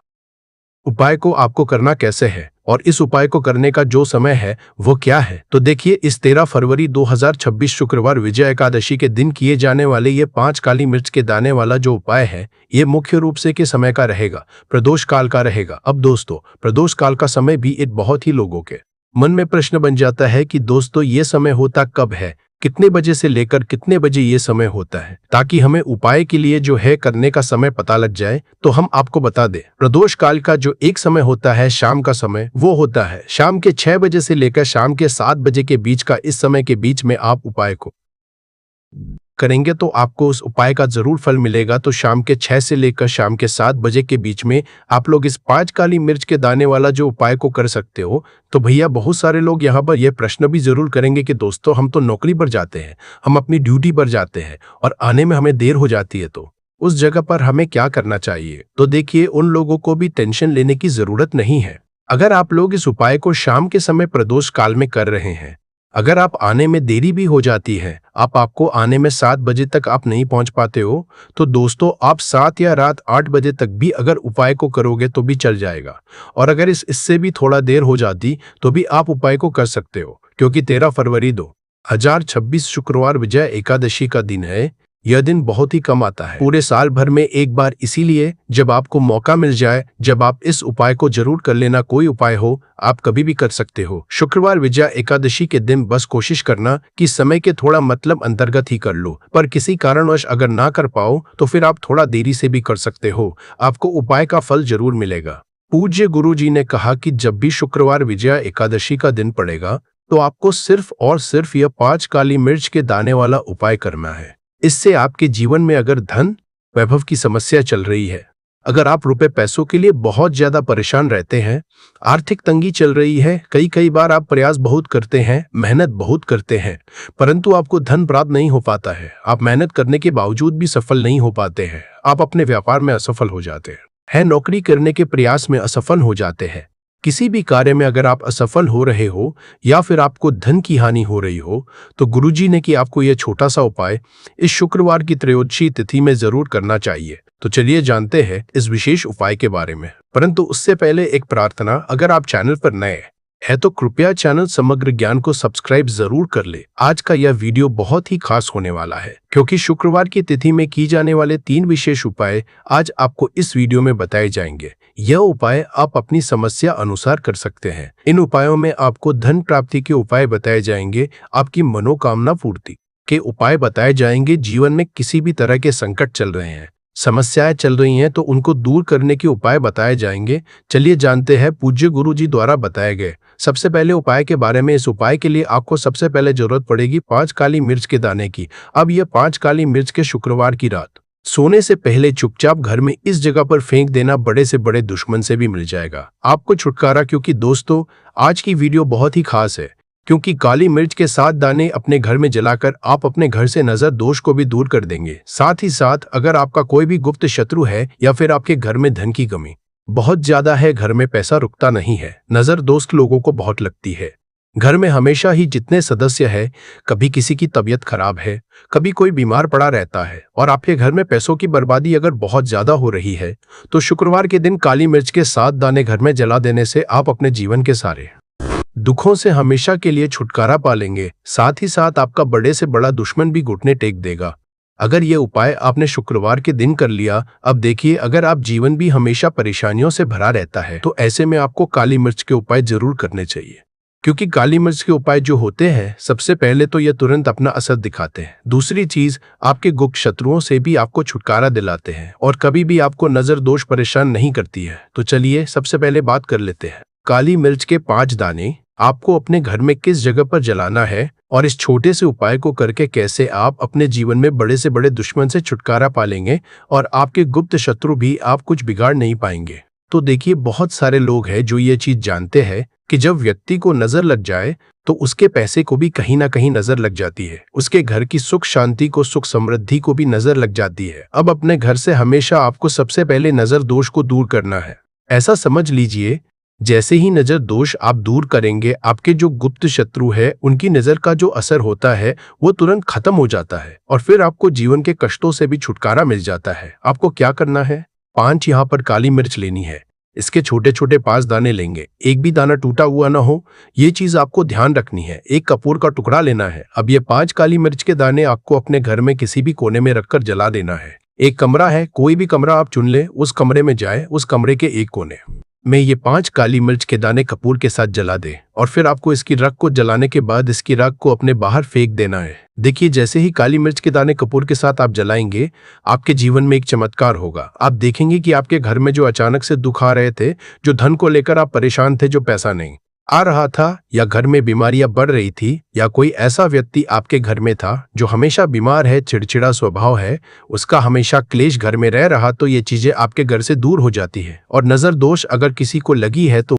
उपाय को आपको करना कैसे है और इस उपाय को करने का जो समय है वो क्या है। तो देखिए, इस 13 फरवरी 2026 शुक्रवार विजय एकादशी के दिन किए जाने वाले ये 5 काली मिर्च के दाने वाला जो उपाय है, ये मुख्य रूप से के समय का रहेगा, प्रदोष काल का रहेगा। अब दोस्तों, प्रदोष काल का समय भी एक बहुत ही लोगों के मन में प्रश्न बन जाता है कि दोस्तों ये समय होता कब है, कितने बजे से लेकर कितने बजे ये समय होता है, ताकि हमें उपाय के लिए जो है करने का समय पता लग जाए। तो हम आपको बता दें, प्रदोष काल का जो एक समय होता है शाम का समय, वो होता है शाम के 6 बजे से लेकर शाम के 7 बजे के बीच का। इस समय के बीच में आप उपाय को करेंगे तो आपको उस उपाय का जरूर फल मिलेगा। तो शाम के 6 से लेकर शाम के 7 बजे के बीच में आप लोग इस 5 काली मिर्च के दाने वाला जो उपाय को कर सकते हो। तो भैया, बहुत सारे लोग यहाँ पर यह प्रश्न भी जरूर करेंगे कि दोस्तों हम तो नौकरी पर जाते हैं, हम अपनी ड्यूटी पर जाते हैं और आने में हमें देर हो जाती है, तो उस जगह पर हमें क्या करना चाहिए। तो देखिए, उन लोगों को भी टेंशन लेने की जरूरत नहीं है। अगर आप लोग इस उपाय को शाम के समय प्रदोष काल में कर रहे हैं, अगर आप आने में देरी भी हो जाती है, आपको आने में 7 बजे तक आप नहीं पहुंच पाते हो, तो दोस्तों आप 7 या रात 8 बजे तक भी अगर उपाय को करोगे तो भी चल जाएगा। और अगर इससे भी थोड़ा देर हो जाती तो भी आप उपाय को कर सकते हो, क्योंकि 13 फरवरी 2026 शुक्रवार विजय एकादशी का दिन है। यह दिन बहुत ही कम आता है पूरे साल भर में एक बार, इसीलिए जब आपको मौका मिल जाए, जब आप इस उपाय को जरूर कर लेना। कोई उपाय हो, आप कभी भी कर सकते हो। शुक्रवार विजय एकादशी के दिन बस कोशिश करना कि समय के थोड़ा मतलब अंतर्गत ही कर लो, पर किसी कारणवश अगर ना कर पाओ तो फिर आप थोड़ा देरी से भी कर सकते हो, आपको उपाय का फल जरूर मिलेगा। पूज्य गुरु जी ने कहा कि जब भी शुक्रवार विजय एकादशी का दिन पड़ेगा तो आपको सिर्फ और सिर्फ यह 5 काली मिर्च के दाने वाला उपाय करना है। इससे आपके जीवन में अगर धन वैभव की समस्या चल रही है, अगर आप रुपए पैसों के लिए बहुत ज्यादा परेशान रहते हैं, आर्थिक तंगी चल रही है, कई बार आप प्रयास बहुत करते हैं, मेहनत बहुत करते हैं, परंतु आपको धन प्राप्त नहीं हो पाता है, आप मेहनत करने के बावजूद भी सफल नहीं हो पाते हैं, आप अपने व्यापार में असफल हो जाते हैं, नौकरी करने के प्रयास में असफल हो जाते हैं, किसी भी कार्य में अगर आप असफल हो रहे हो या फिर आपको धन की हानि हो रही हो, तो गुरुजी ने कि आपको यह छोटा सा उपाय इस शुक्रवार की त्रयोदशी तिथि में जरूर करना चाहिए। तो चलिए जानते हैं इस विशेष उपाय के बारे में। परंतु उससे पहले एक प्रार्थना, अगर आप चैनल पर नए है तो कृपया चैनल समग्र ज्ञान को सब्सक्राइब जरूर कर ले। आज का यह वीडियो बहुत ही खास होने वाला है, क्योंकि शुक्रवार की तिथि में की जाने वाले 3 विशेष उपाय आज आपको इस वीडियो में बताए जाएंगे। यह उपाय आप अपनी समस्या अनुसार कर सकते हैं। इन उपायों में आपको धन प्राप्ति के उपाय बताए जाएंगे, आपकी मनोकामना पूर्ति के उपाय बताए जाएंगे। जीवन में किसी भी तरह के संकट चल रहे हैं समस्याएं चल रही हैं तो उनको दूर करने के उपाय बताए जाएंगे। चलिए जानते हैं पूज्य गुरु जी द्वारा बताए गए सबसे पहले उपाय के बारे में। इस उपाय के लिए आपको सबसे पहले जरूरत पड़ेगी 5 काली मिर्च के दाने की। अब यह 5 काली मिर्च के शुक्रवार की रात सोने से पहले चुपचाप घर में इस जगह पर फेंक देना। बड़े से बड़े दुश्मन से भी मिल जाएगा आपको छुटकारा। क्योंकि दोस्तों आज की वीडियो बहुत ही खास है, क्योंकि काली मिर्च के 7 दाने अपने घर में जलाकर आप अपने घर से नजर दोष को भी दूर कर देंगे। साथ ही साथ अगर आपका कोई भी गुप्त शत्रु है या फिर आपके घर में धन की कमी बहुत ज्यादा है, घर में पैसा रुकता नहीं है, नजर दोस्त लोगों को बहुत लगती है, घर में हमेशा ही जितने सदस्य हैं, कभी किसी की तबीयत खराब है, कभी कोई बीमार पड़ा रहता है और आपके घर में पैसों की बर्बादी अगर बहुत ज्यादा हो रही है, तो शुक्रवार के दिन काली मिर्च के 7 दाने घर में जला देने से आप अपने जीवन के सारे दुखों से हमेशा के लिए छुटकारा पा लेंगे। साथ ही साथ आपका बड़े से बड़ा दुश्मन भी घुटने टेक देगा अगर ये उपाय आपने शुक्रवार के दिन कर लिया। अब देखिए, अगर आप जीवन भी हमेशा परेशानियों से भरा रहता है तो ऐसे में आपको काली मिर्च के उपाय जरूर करने चाहिए, क्योंकि काली मिर्च के उपाय जो होते हैं सबसे पहले तो ये तुरंत अपना असर दिखाते हैं। दूसरी चीज, आपके गुप्त शत्रुओं से भी आपको छुटकारा दिलाते हैं और कभी भी आपको नजर दोष परेशान नहीं करती है। तो चलिए सबसे पहले बात कर लेते हैं। काली मिर्च के 5 दाने आपको अपने घर में किस जगह पर जलाना है और इस छोटे से उपाय को करके कैसे आप अपने जीवन में बड़े से बड़े दुश्मन से छुटकारा पालेंगे और आपके गुप्त शत्रु भी आप कुछ बिगाड़ नहीं पाएंगे। तो देखिए, बहुत सारे लोग हैं जो ये चीज जानते हैं कि जब व्यक्ति को नजर लग जाए तो उसके पैसे को भी कहीं ना कहीं नजर लग जाती है, उसके घर की सुख शांति को, सुख समृद्धि को भी नजर लग जाती है। अब अपने घर से हमेशा आपको सबसे पहले नजर दोष को दूर करना है। ऐसा समझ लीजिए, जैसे ही नजर दोष आप दूर करेंगे, आपके जो गुप्त शत्रु है उनकी नजर का जो असर होता है वो तुरंत खत्म हो जाता है और फिर आपको जीवन के कष्टों से भी छुटकारा मिल जाता है। आपको क्या करना है, 5 यहाँ पर काली मिर्च लेनी है। इसके छोटे छोटे 5 दाने लेंगे, एक भी दाना टूटा हुआ ना हो, ये चीज आपको ध्यान रखनी है। एक कपूर का टुकड़ा लेना है। अब ये 5 काली मिर्च के दाने आपको अपने घर में किसी भी कोने में रखकर जला देना है। एक कमरा है, कोई भी कमरा आप चुन ले, उस कमरे में जाए, उस कमरे के एक कोने में ये 5 काली मिर्च के दाने कपूर के साथ जला दे और फिर आपको इसकी राख को जलाने के बाद इसकी राख को अपने बाहर फेंक देना है। देखिए, जैसे ही काली मिर्च के दाने कपूर के साथ आप जलाएंगे, आपके जीवन में एक चमत्कार होगा। आप देखेंगे कि आपके घर में जो अचानक से दुख आ रहे थे, जो धन को लेकर आप परेशान थे, जो पैसा नहीं आ रहा था, या घर में बीमारियां बढ़ रही थी, या कोई ऐसा व्यक्ति आपके घर में था जो हमेशा बीमार है, चिड़चिड़ा स्वभाव है, उसका हमेशा क्लेश घर में रह रहा, तो ये चीजें आपके घर से दूर हो जाती है। और नजर दोष अगर किसी को लगी है तो